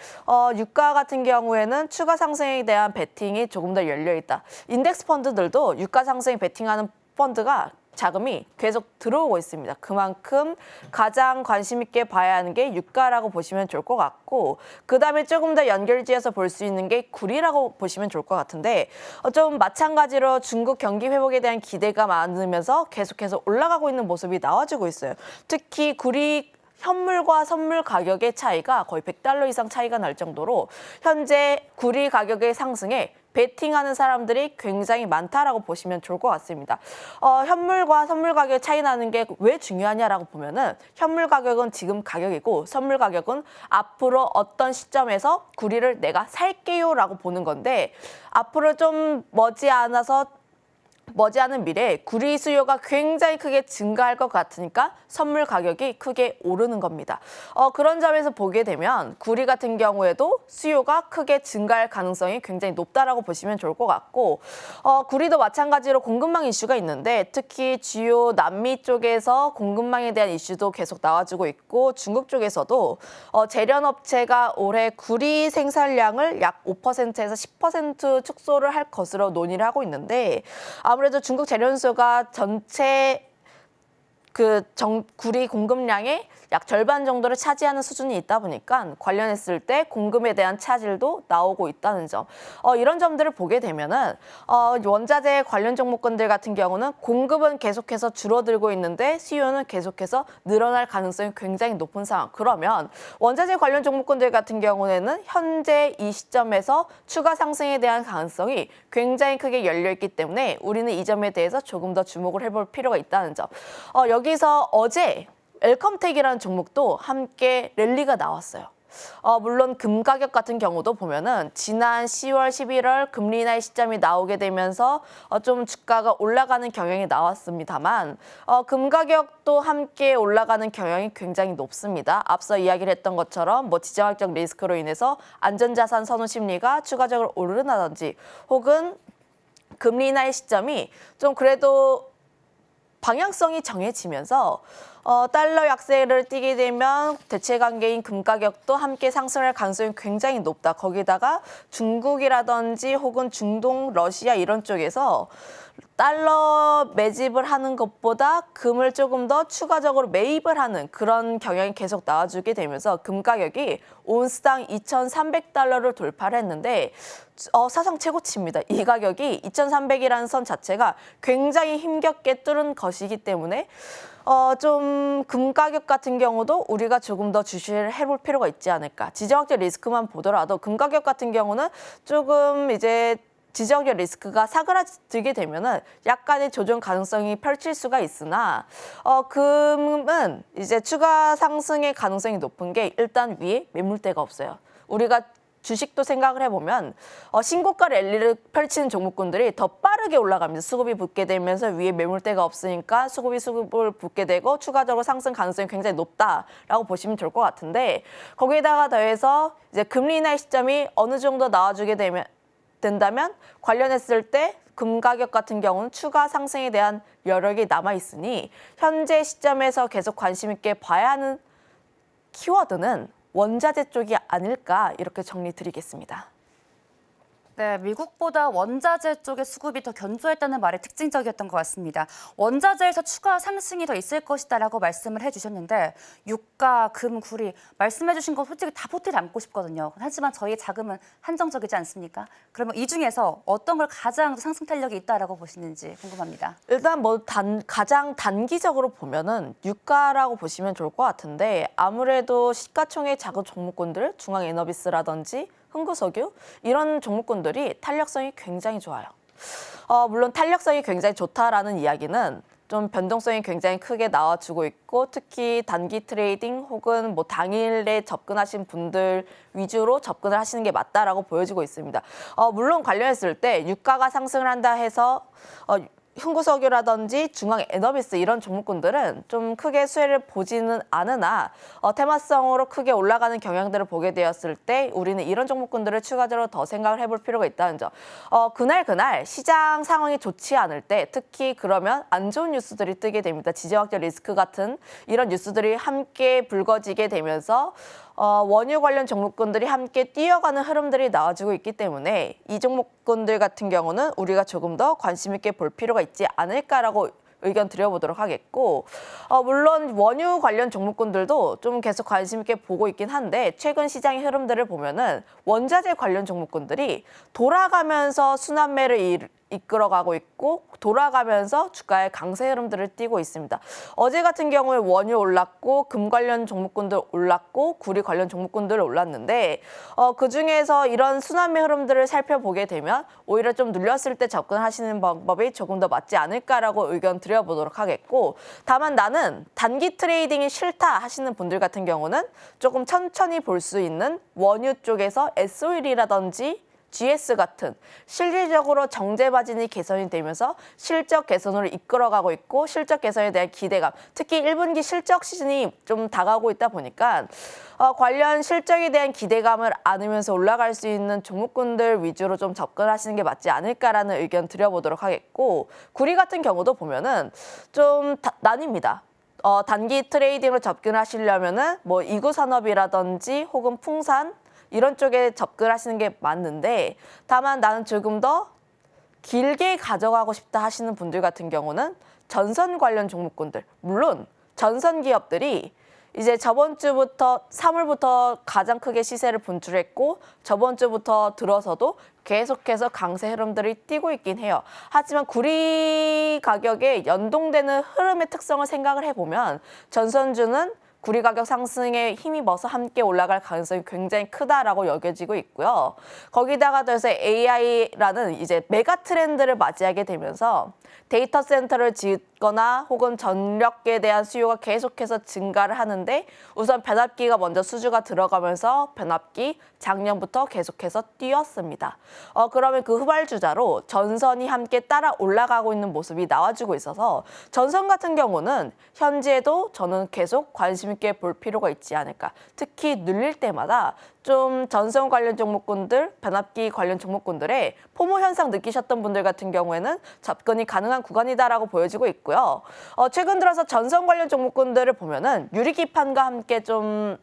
유가 같은 경우에는 추가 상승에 대한 베팅이 조금 더 열려있다. 인덱스 펀드들도 유가 상승에 베팅하는 펀드가 자금이 계속 들어오고 있습니다. 그만큼 가장 관심 있게 봐야 하는 게 유가라고 보시면 좋을 것 같고 그다음에 조금 더 연결지어서 볼 수 있는 게 구리라고 보시면 좋을 것 같은데 좀 마찬가지로 중국 경기 회복에 대한 기대가 많으면서 계속해서 올라가고 있는 모습이 나와주고 있어요. 특히 구리 현물과 선물 가격의 차이가 거의 100달러 이상 차이가 날 정도로 현재 구리 가격의 상승에 베팅하는 사람들이 굉장히 많다라고 보시면 좋을 것 같습니다. 현물과 선물 가격 차이 나는 게 왜 중요하냐라고 보면은 현물 가격은 지금 가격이고 선물 가격은 앞으로 어떤 시점에서 구리를 내가 살게요라고 보는 건데 앞으로 좀 머지않은 미래에 구리 수요가 굉장히 크게 증가할 것 같으니까 선물 가격이 크게 오르는 겁니다. 그런 점에서 보게 되면 구리 같은 경우에도 수요가 크게 증가할 가능성이 굉장히 높다라고 보시면 좋을 것 같고 구리도 마찬가지로 공급망 이슈가 있는데 특히 주요 남미 쪽에서 공급망에 대한 이슈도 계속 나와주고 있고 중국 쪽에서도 제련업체가 올해 구리 생산량을 약 5%에서 10% 축소를 할 것으로 논의를 하고 있는데 아무래도 중국 재련수가 전체 구리 공급량의 약 절반 정도를 차지하는 수준이 있다 보니까 관련했을 때 공급에 대한 차질도 나오고 있다는 점. 이런 점들을 보게 되면은 원자재 관련 종목군들 같은 경우는 공급은 계속해서 줄어들고 있는데 수요는 계속해서 늘어날 가능성이 굉장히 높은 상황. 그러면 원자재 관련 종목군들 같은 경우에는 현재 이 시점에서 추가 상승에 대한 가능성이 굉장히 크게 열려 있기 때문에 우리는 이 점에 대해서 조금 더 주목을 해볼 필요가 있다는 점. 여기서 어제 엘컴텍이라는 종목도 함께 랠리가 나왔어요. 물론 금 가격 같은 경우도 보면은 지난 10월, 11월 금리 인하의 시점이 나오게 되면서 좀 주가가 올라가는 경향이 나왔습니다만 금 가격도 함께 올라가는 경향이 굉장히 높습니다. 앞서 이야기를 했던 것처럼 지정학적 리스크로 인해서 안전자산 선호 심리가 추가적으로 오르나든지 혹은 금리 인하의 시점이 좀 그래도 방향성이 정해지면서 달러 약세를 띠게 되면 대체 관계인 금 가격도 함께 상승할 가능성이 굉장히 높다. 거기다가 중국이라든지 혹은 중동, 러시아 이런 쪽에서 달러 매집을 하는 것보다 금을 조금 더 추가적으로 매입을 하는 그런 경향이 계속 나와주게 되면서 금 가격이 온스당 2,300달러를 돌파를 했는데 사상 최고치입니다. 이 가격이 2,300이라는 선 자체가 굉장히 힘겹게 뚫은 것이기 때문에 좀 금 가격 같은 경우도 우리가 조금 더 주시를 해볼 필요가 있지 않을까. 지정학적 리스크만 보더라도 금 가격 같은 경우는 조금 이제 지정적 리스크가 사그라들게 되면은 약간의 조정 가능성이 펼칠 수가 있으나 금은 이제 추가 상승의 가능성이 높은 게 일단 위에 매물대가 없어요. 우리가 주식도 생각을 해보면 신고가 랠리를 펼치는 종목군들이 더 빠르게 올라갑니다. 수급이 붙게 되면서 위에 매물대가 없으니까 수급을 붙게 되고 추가적으로 상승 가능성이 굉장히 높다라고 보시면 될 것 같은데 거기에다가 더해서 이제 금리 인하의 시점이 어느 정도 나와주게 된다면 관련했을 때 금 가격 같은 경우는 추가 상승에 대한 여력이 남아 있으니 현재 시점에서 계속 관심 있게 봐야 하는 키워드는 원자재 쪽이 아닐까 이렇게 정리 드리겠습니다. 네, 미국보다 원자재 쪽의 수급이 더 견조했다는 말이 특징적이었던 것 같습니다. 원자재에서 추가 상승이 더 있을 것이다라고 말씀을 해주셨는데 유가, 금, 구리 말씀해 주신 거 솔직히 다 포트에 담고 싶거든요. 하지만 저희의 자금은 한정적이지 않습니까? 그러면 이 중에서 어떤 걸 가장 상승 탄력이 있다라고 보시는지 궁금합니다. 일단 가장 단기적으로 보면은 유가라고 보시면 좋을 것 같은데 아무래도 시가총액 작은 종목군들, 중앙에너비스라든지 흥구석유 이런 종목군들이 탄력성이 굉장히 좋아요. 물론 탄력성이 굉장히 좋다라는 이야기는 좀 변동성이 굉장히 크게 나와주고 있고 특히 단기 트레이딩 혹은 뭐 당일에 접근하신 분들 위주로 접근을 하시는 게 맞다라고 보여지고 있습니다. 물론 관련했을 때 유가가 상승을 한다 해서 흥구석유라든지 중앙에너비스 이런 종목군들은 좀 크게 수혜를 보지는 않으나 테마성으로 크게 올라가는 경향들을 보게 되었을 때 우리는 이런 종목군들을 추가적으로 더 생각을 해볼 필요가 있다는 점. 그날 시장 상황이 좋지 않을 때 특히 그러면 안 좋은 뉴스들이 뜨게 됩니다. 지정학적 리스크 같은 이런 뉴스들이 함께 불거지게 되면서 원유 관련 종목군들이 함께 뛰어가는 흐름들이 나와주고 있기 때문에 이 종목군들 같은 경우는 우리가 조금 더 관심 있게 볼 필요가 있지 않을까라고 의견 드려보도록 하겠고 물론 원유 관련 종목군들도 좀 계속 관심 있게 보고 있긴 한데 최근 시장의 흐름들을 보면은 원자재 관련 종목군들이 돌아가면서 순환매를 이끌어가고 있고 돌아가면서 주가의 강세 흐름들을 띠고 있습니다. 어제 같은 경우에 원유 올랐고 금 관련 종목군들 올랐고 구리 관련 종목군들 올랐는데 그중에서 이런 순환매 흐름들을 살펴보게 되면 오히려 좀 눌렸을 때 접근하시는 방법이 조금 더 맞지 않을까라고 의견 드려보도록 하겠고 다만 나는 단기 트레이딩이 싫다 하시는 분들 같은 경우는 조금 천천히 볼 수 있는 원유 쪽에서 S-오일이라든지 GS 같은 실질적으로 정제마진이 개선이 되면서 실적 개선으로 이끌어가고 있고 실적 개선에 대한 기대감, 특히 1분기 실적 시즌이 좀 다가오고 있다 보니까 관련 실적에 대한 기대감을 안으면서 올라갈 수 있는 종목군들 위주로 좀 접근하시는 게 맞지 않을까라는 의견 드려보도록 하겠고 구리 같은 경우도 보면은 좀 나뉩니다. 단기 트레이딩으로 접근하시려면은 뭐 이구산업이라든지 혹은 풍산 이런 쪽에 접근하시는 게 맞는데 다만 나는 조금 더 길게 가져가고 싶다 하시는 분들 같은 경우는 전선 관련 종목군들 물론 전선 기업들이 이제 저번 주부터 3월부터 가장 크게 시세를 분출했고 저번 주부터 들어서도 계속해서 강세 흐름들이 띄고 있긴 해요. 하지만 구리 가격에 연동되는 흐름의 특성을 생각을 해보면 전선주는 구리 가격 상승에 힘입어서 함께 올라갈 가능성이 굉장히 크다라고 여겨지고 있고요. 거기다가 더해서 AI라는 이제 메가 트렌드를 맞이하게 되면서 데이터 센터를 짓거나 혹은 전력에 대한 수요가 계속해서 증가를 하는데 우선 변압기가 먼저 수주가 들어가면서 변압기 작년부터 계속해서 뛰었습니다. 그러면 그 휘발주자로 전선이 함께 따라 올라가고 있는 모습이 나와주고 있어서 전선 같은 경우는 현재도 저는 계속 관심 있게 볼 필요가 있지 않을까. 특히 눌릴 때마다 좀 전선 관련 종목군들, 변압기 관련 종목군들의 포모 현상 느끼셨던 분들 같은 경우에는 접근이 가능한 구간이다라고 보여지고 있고요. 최근 들어서 전선 관련 종목군들을 보면은 유리기판과 함께 좀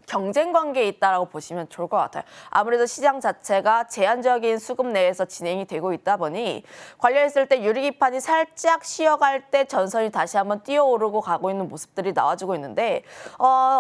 경쟁 관계에 있다라고 보시면 좋을 것 같아요. 아무래도 시장 자체가 제한적인 수급 내에서 진행이 되고 있다 보니 관련했을 때 유리기판이 살짝 쉬어갈 때 전선이 다시 한번 뛰어오르고 가고 있는 모습들이 나와주고 있는데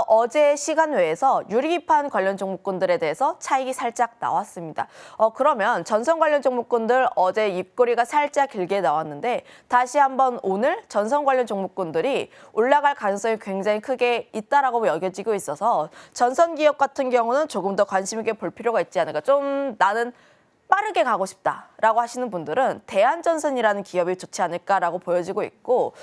어제 시간 외에서 유리기판 관련 종목군들에 대해서 차익이 살짝 나왔습니다. 그러면 전선 관련 종목군들 어제 입꼬리가 살짝 길게 나왔는데 다시 한번 오늘 전선 관련 종목군들이 올라갈 가능성이 굉장히 크게 있다라고 여겨지고 있어서 전선 기업 같은 경우는 조금 더 관심 있게 볼 필요가 있지 않을까. 좀 나는 빠르게 가고 싶다라고 하시는 분들은 대한전선이라는 기업이 좋지 않을까라고 보여지고 있고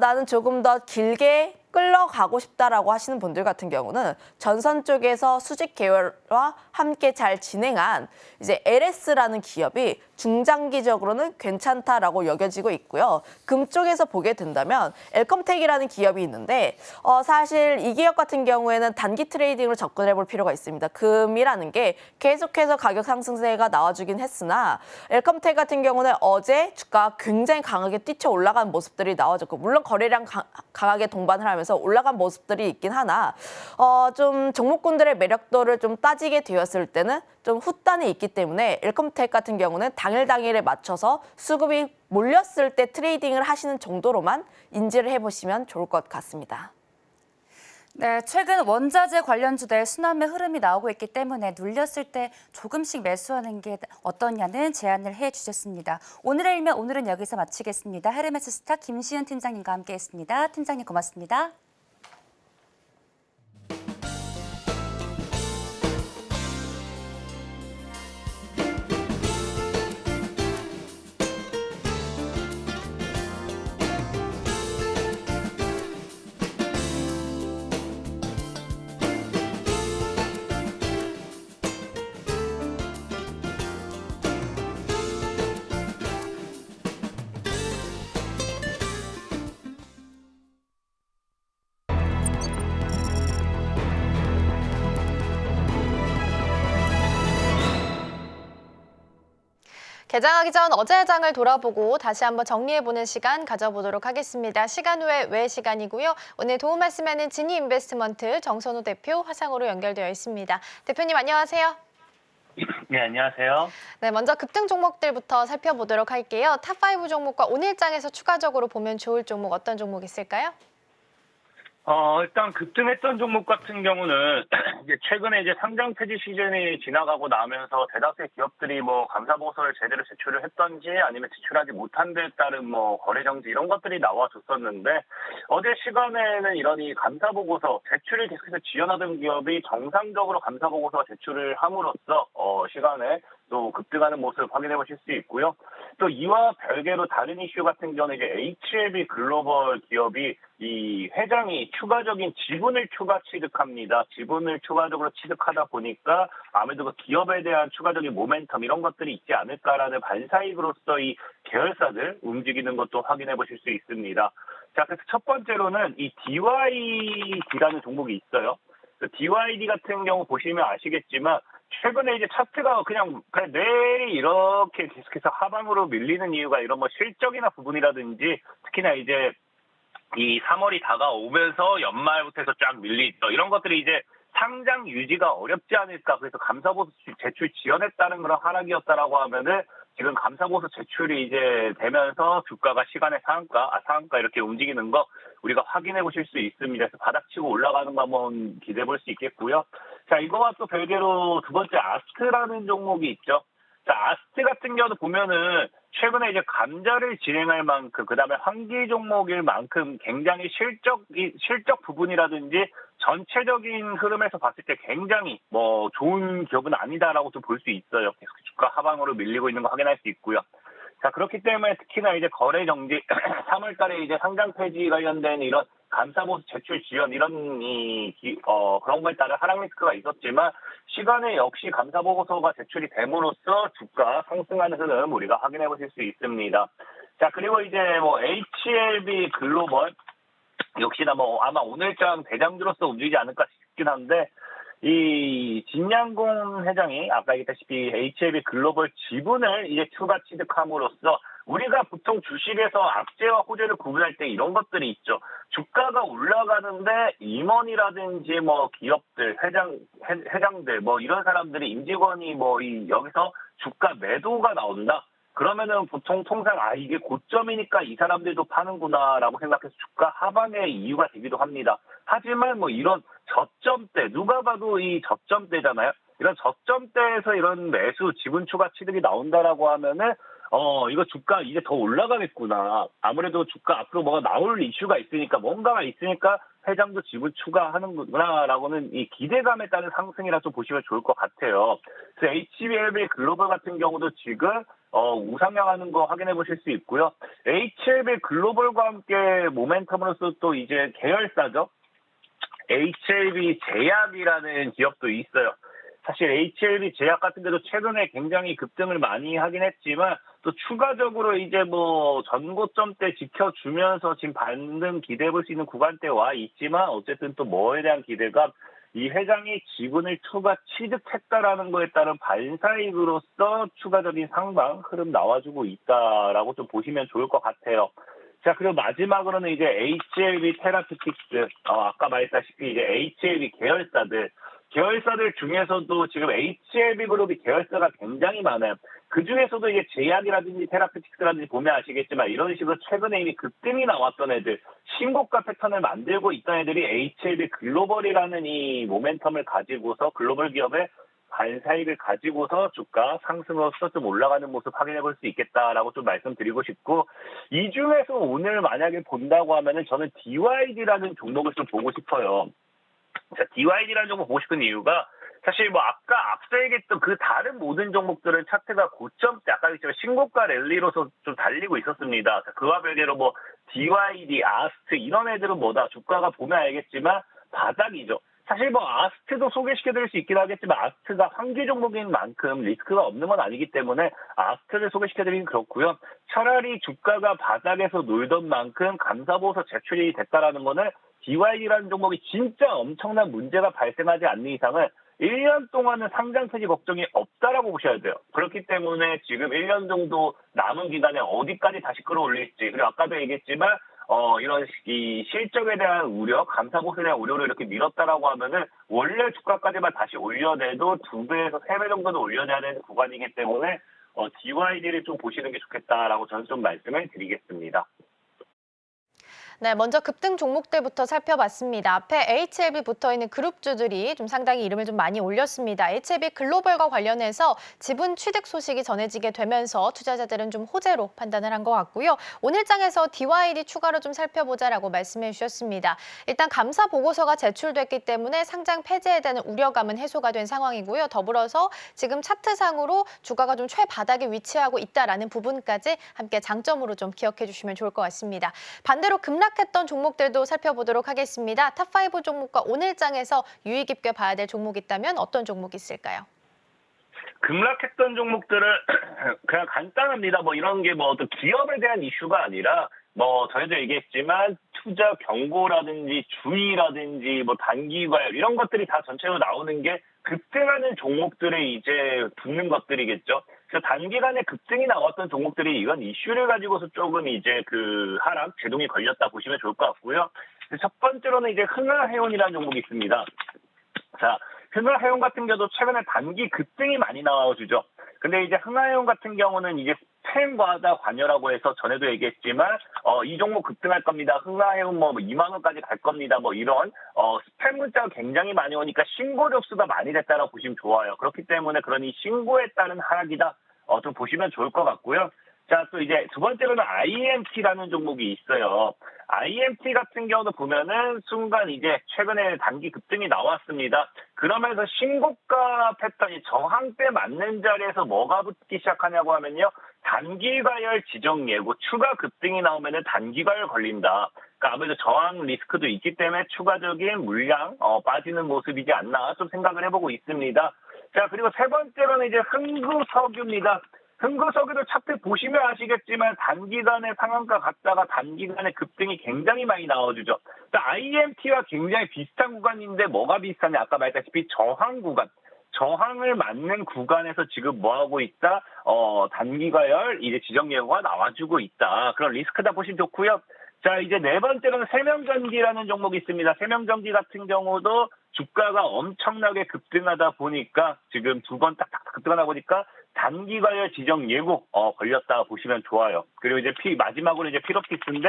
나는 조금 더 길게 끌러가고 싶다라고 하시는 분들 같은 경우는 전선 쪽에서 수직 계열과 함께 잘 진행한 이제 LS라는 기업이 중장기적으로는 괜찮다라고 여겨지고 있고요. 금 쪽에서 보게 된다면 엘컴텍이라는 기업이 있는데 사실 이 기업 같은 경우에는 단기 트레이딩으로 접근해 볼 필요가 있습니다. 금이라는 게 계속해서 가격 상승세가 나와주긴 했으나 엘컴텍 같은 경우는 어제 주가가 굉장히 강하게 뛰쳐 올라간 모습들이 나와줬고 물론 거래량 강하게 동반을 하면서 올라간 모습들이 있긴 하나 좀 종목군들의 매력도를 좀 따지게 되었을 때는 좀 후단이 있기 때문에 엘컴텍 같은 경우는 당일에 맞춰서 수급이 몰렸을 때 트레이딩을 하시는 정도로만 인지를 해보시면 좋을 것 같습니다. 네, 최근 원자재 관련주들의 순환매 흐름이 나오고 있기 때문에 눌렸을 때 조금씩 매수하는 게 어떠냐는 제안을 해주셨습니다. 오늘의 일면 오늘은 여기서 마치겠습니다. 헤르메스 스타 김시은 팀장님과 함께했습니다. 팀장님 고맙습니다. 개장하기 전 어제의 장을 돌아보고 다시 한번 정리해보는 시간 가져보도록 하겠습니다. 시간 후에 외 시간이고요. 오늘 도움 말씀하는 진희 인베스트먼트 정선우 대표 화상으로 연결되어 있습니다. 대표님 안녕하세요. 네, 안녕하세요. 네, 먼저 급등 종목들부터 살펴보도록 할게요. 탑5 종목과 오늘장에서 추가적으로 보면 좋을 종목 어떤 종목 있을까요? 일단 급등했던 종목 같은 경우는 이제 최근에 이제 상장 폐지 시즌이 지나가고 나면서 대다수의 기업들이 뭐 감사 보고서를 제대로 제출을 했던지 아니면 제출하지 못한 데에 따른 뭐 거래 정지 이런 것들이 나와줬었는데 어제 시간에는 이런 이 감사 보고서 제출을 계속해서 지연하던 기업이 정상적으로 감사 보고서 제출을 함으로써 시간에 또 급등하는 모습을 확인해 보실 수 있고요. 또 이와 별개로 다른 이슈 같은 경우는 이제 HLB 글로벌 기업이 이 회장이 추가적인 지분을 추가 취득합니다. 지분을 추가적으로 취득하다 보니까 아무래도 그 기업에 대한 추가적인 모멘텀 이런 것들이 있지 않을까라는 반사익으로서 이 계열사들 움직이는 것도 확인해 보실 수 있습니다. 자, 그래서 첫 번째로는 이 DYD라는 종목이 있어요. 그 DYD 같은 경우 보시면 아시겠지만 최근에 이제 차트가 그냥 내일이 이렇게 계속해서 하방으로 밀리는 이유가 이런 뭐 실적이나 부분이라든지 특히나 이제 이 3월이 다가오면서 연말부터 해서 쫙 밀리죠. 이런 것들이 이제 상장 유지가 어렵지 않을까. 그래서 감사보수 제출 지연했다는 그런 하락이었다라고 하면은 지금 감사보수 제출이 이제 되면서 주가가 시간의 상한가 이렇게 움직이는 거 우리가 확인해 보실 수 있습니다. 그래서 바닥치고 올라가는 거 한번 기대해 볼 수 있겠고요. 자, 이거와 또 별개로 두 번째 아스트라는 종목이 있죠. 자, 아스트 같은 경우도 보면은 최근에 이제 감자를 진행할 만큼 그다음에 환기 종목일 만큼 굉장히 실적 부분이라든지 전체적인 흐름에서 봤을 때 굉장히 뭐 좋은 기업은 아니다라고 좀 볼 수 있어요. 계속 주가 하방으로 밀리고 있는 거 확인할 수 있고요. 자, 그렇기 때문에 특히나 이제 거래 정지 3월 달에 이제 상장 폐지 관련된 이런 감사보수 제출 지연 이런 그런 거에 따른 하락 리스크가 있었지만 시간에 역시 감사보고서가 제출이 됨으로써 주가 상승하는 흐름 우리가 확인해 보실 수 있습니다. 자, 그리고 이제 뭐 HLB 글로벌 역시나 뭐 아마 오늘장 대장주로서 움직이지 않을까 싶긴 한데 이 진양공 회장이 아까 얘기했다시피 HLB 글로벌 지분을 이제 추가 취득함으로써 우리가 보통 주식에서 악재와 호재를 구분할 때 이런 것들이 있죠. 주가가 올라가는데 임원이라든지 뭐 기업들, 회장들 뭐 이런 사람들이 임직원이 뭐 여기서 주가 매도가 나온다. 그러면은 보통 통상 이게 고점이니까 이 사람들도 파는구나라고 생각해서 주가 하방의 이유가 되기도 합니다. 하지만 뭐 이런 저점대 누가 봐도 이 저점대잖아요. 이런 저점대에서 이런 매수 지분 추가 취득이 나온다라고 하면은 이거 주가 이제 더 올라가겠구나. 아무래도 주가 앞으로 뭐가 나올 이슈가 있으니까 뭔가가 있으니까 회장도 지분 추가하는구나라고는 이 기대감에 따른 상승이라 좀 보시면 좋을 것 같아요. 그래서 HLB 글로벌 같은 경우도 지금 우상향하는 거 확인해 보실 수 있고요. HLB 글로벌과 함께 모멘텀으로서 또 이제 계열사죠. HLB 제약이라는 기업도 있어요. 사실 HLB 제약 같은 데도 최근에 굉장히 급등을 많이 하긴 했지만 또 추가적으로 이제 뭐 전고점대 지켜주면서 지금 반등 기대해 볼 수 있는 구간대에 와 있지만 어쨌든 또 뭐에 대한 기대감 이 회장이 지분을 추가 취득했다라는 거에 따른 반사이익으로서 추가적인 상방 흐름 나와주고 있다라고 좀 보시면 좋을 것 같아요. 자, 그리고 마지막으로는 이제 HLB 테라피틱스, 아까 말했다시피 이제 HLB 계열사들 중에서도 지금 HLB 그룹이 계열사가 굉장히 많아요. 그 중에서도 이제 제약이라든지 테라피틱스라든지 보면 아시겠지만 이런 식으로 최근에 이미 급등이 나왔던 애들, 신고가 패턴을 만들고 있던 애들이 HLB 글로벌이라는 이 모멘텀을 가지고서 글로벌 기업의 반사익을 가지고서 주가 상승으로서 좀 올라가는 모습 확인해 볼 수 있겠다라고 좀 말씀드리고 싶고, 이 중에서 오늘 만약에 본다고 하면은 저는 DYD라는 종목을 좀 보고 싶어요. 자, DYD라는 종목 보고 싶은 이유가 사실 뭐 아까 앞서 얘기했던 그 다른 모든 종목들은 차트가 고점대 아까 얘기했지만 신고가 랠리로서 좀 달리고 있었습니다. 자, 그와 별개로 뭐 DYD, 아스트 이런 애들은 뭐다 주가가 보면 알겠지만 바닥이죠. 사실 뭐 아스트도 소개시켜드릴 수 있긴 하겠지만 아스트가 환기 종목인 만큼 리스크가 없는 건 아니기 때문에 아스트를 소개시켜드리긴 그렇고요. 차라리 주가가 바닥에서 놀던 만큼 감사보고서 제출이 됐다라는 거는 DYD라는 종목이 진짜 엄청난 문제가 발생하지 않는 이상은 1년 동안은 상장 폐지 걱정이 없다라고 보셔야 돼요. 그렇기 때문에 지금 1년 정도 남은 기간에 어디까지 다시 끌어올릴지, 그리고 아까도 얘기했지만 이런 이 실적에 대한 우려, 감사보고서에 대한 우려를 이렇게 밀었다라고 하면은 원래 주가까지만 다시 올려내도 2배에서 3배 정도는 올려내야 되는 구간이기 때문에 DYD를 좀 보시는 게 좋겠다라고 저는 좀 말씀을 드리겠습니다. 네, 먼저 급등 종목들부터 살펴봤습니다. 앞에 HLB 붙어있는 그룹주들이 좀 상당히 이름을 좀 많이 올렸습니다. HLB 글로벌과 관련해서 지분 취득 소식이 전해지게 되면서 투자자들은 좀 호재로 판단을 한 것 같고요. 오늘장에서 DYD 추가로 좀 살펴보자라고 말씀해 주셨습니다. 일단 감사 보고서가 제출됐기 때문에 상장 폐지에 대한 우려감은 해소가 된 상황이고요. 더불어서 지금 차트상으로 주가가 좀 최바닥에 위치하고 있다라는 부분까지 함께 장점으로 좀 기억해 주시면 좋을 것 같습니다. 반대로 급락했던 종목들도 살펴보도록 하겠습니다. 탑5 종목과 오늘장에서 유의 깊게 봐야 될 종목이 있다면 어떤 종목이 있을까요? 급락했던 종목들은 그냥 간단합니다. 뭐 이런 게 뭐 어떤 기업에 대한 이슈가 아니라 뭐 저희도 얘기했지만 투자 경고라든지 주의라든지 뭐 단기 과열 이런 것들이 다 전체로 나오는 게 급등하는 종목들에 이제 붙는 것들이겠죠. 그래서 단기간에 급등이 나왔던 종목들이 이건 이슈를 가지고서 조금 이제 그 하락 제동이 걸렸다 보시면 좋을 것 같고요. 첫 번째로는 이제 흥하해운이라는 종목이 있습니다. 자, 흥하해운 같은 경우도 최근에 단기 급등이 많이 나와주죠. 근데 이제 흥하해운 같은 경우는 이제 스팸 과다 관여라고 해서 전에도 얘기했지만 이 종목 급등할 겁니다. 흥하해운 뭐 2만 원까지 갈 겁니다. 뭐 이런 스팸 문자가 굉장히 많이 오니까 신고 접수가 많이 됐다라고 보시면 좋아요. 그렇기 때문에 그런 이 신고에 따른 하락이다. 좀 보시면 좋을 것 같고요. 자, 또 이제 두 번째로는 IMT라는 종목이 있어요. IMT 같은 경우도 보면은 순간 이제 최근에 단기 급등이 나왔습니다. 그러면서 신고가 패턴이 저항대 맞는 자리에서 뭐가 붙기 시작하냐고 하면요. 단기 과열 지정 예고 추가 급등이 나오면은 단기 과열 걸린다. 그러니까 아무래도 저항 리스크도 있기 때문에 추가적인 물량 빠지는 모습이지 않나 좀 생각을 해보고 있습니다. 자, 그리고 세 번째로는 이제 흥구석유입니다. 흥구석유도 차트 보시면 아시겠지만 단기간에 상한가 갔다가 단기간에 급등이 굉장히 많이 나와주죠. IMT와 굉장히 비슷한 구간인데 뭐가 비슷하냐 아까 말했다시피 저항 구간. 저항을 맞는 구간에서 지금 뭐하고 있다? 단기 과열 이제 지정 예고가 나와주고 있다. 그런 리스크다 보시면 좋고요. 자, 이제 네 번째로는 세명전기라는 종목이 있습니다. 세명전기 같은 경우도 주가가 엄청나게 급등하다 보니까 지금 두 번 딱딱 급등하다 보니까 단기 과열 지정 예고 걸렸다 보시면 좋아요. 그리고 이제 마지막으로 이제 피롭틱스인데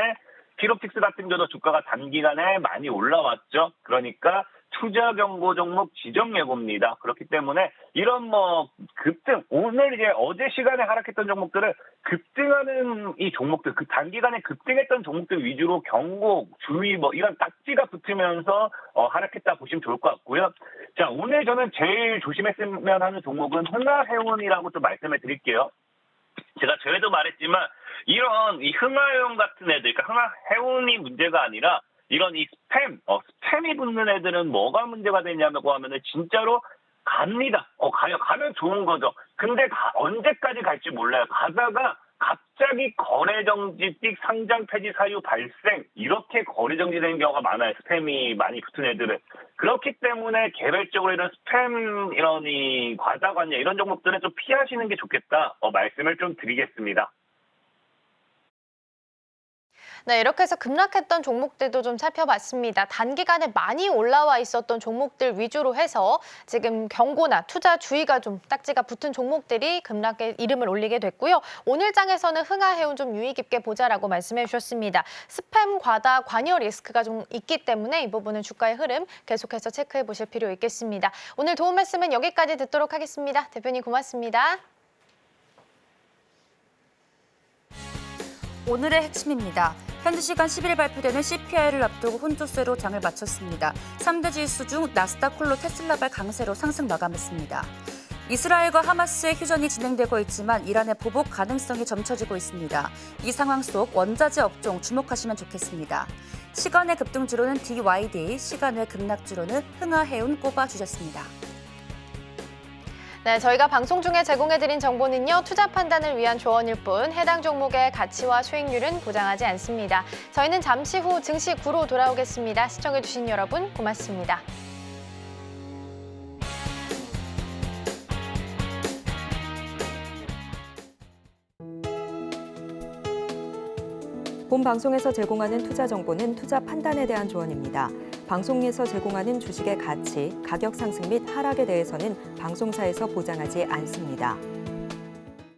피롭틱스 같은 경우도 주가가 단기간에 많이 올라왔죠. 그러니까 투자 경고 종목 지정 예고입니다. 그렇기 때문에 이런 뭐 급등, 오늘 이제 어제 시간에 하락했던 종목들을 급등하는 이 종목들, 그 단기간에 급등했던 종목들 위주로 경고, 주의 뭐 이런 딱지가 붙으면서 하락했다 보시면 좋을 것 같고요. 자, 오늘 저는 제일 조심했으면 하는 종목은 흥하해운이라고 좀 말씀을 드릴게요. 제가 전에도 말했지만 이런 이 흥하해운 같은 애들, 그러니까 흥하해운이 문제가 아니라 이런 이 스팸이 붙는 애들은 뭐가 문제가 되냐고 하면은 진짜로 갑니다. 가면 좋은 거죠. 근데 언제까지 갈지 몰라요. 가다가 갑자기 거래 정지 띡 상장 폐지 사유 발생 이렇게 거래 정지되는 경우가 많아요. 스팸이 많이 붙은 애들은. 그렇기 때문에 개별적으로 이런 스팸 이런 이 과다 관여 이런 종목들은 좀 피하시는 게 좋겠다 말씀을 좀 드리겠습니다. 네, 이렇게 해서 급락했던 종목들도 좀 살펴봤습니다. 단기간에 많이 올라와 있었던 종목들 위주로 해서 지금 경고나 투자 주의가 좀 딱지가 붙은 종목들이 급락에 이름을 올리게 됐고요. 오늘 장에서는 흥하해운 좀 유의 깊게 보자라고 말씀해 주셨습니다. 스팸 과다 관여 리스크가 좀 있기 때문에 이 부분은 주가의 흐름 계속해서 체크해 보실 필요 있겠습니다. 오늘 도움 말씀은 여기까지 듣도록 하겠습니다. 대표님 고맙습니다. 오늘의 핵심입니다. 현지 시간 10일 발표되는 CPI를 앞두고 혼조세로 장을 마쳤습니다. 3대 지수 중 나스닥 콜로 테슬라발 강세로 상승 마감했습니다. 이스라엘과 하마스의 휴전이 진행되고 있지만 이란의 보복 가능성이 점쳐지고 있습니다. 이 상황 속 원자재 업종 주목하시면 좋겠습니다. 시간의 급등주로는 DYD, 시간 외 급락주로는 흥하해운 꼽아주셨습니다. 네, 저희가 방송 중에 제공해드린 정보는요, 투자 판단을 위한 조언일 뿐 해당 종목의 가치와 수익률은 보장하지 않습니다. 저희는 잠시 후 증시 9로 돌아오겠습니다. 시청해주신 여러분 고맙습니다. 본 방송에서 제공하는 투자 정보는 투자 판단에 대한 조언입니다. 방송에서 제공하는 주식의 가치, 가격 상승 및 하락에 대해서는 방송사에서 보장하지 않습니다.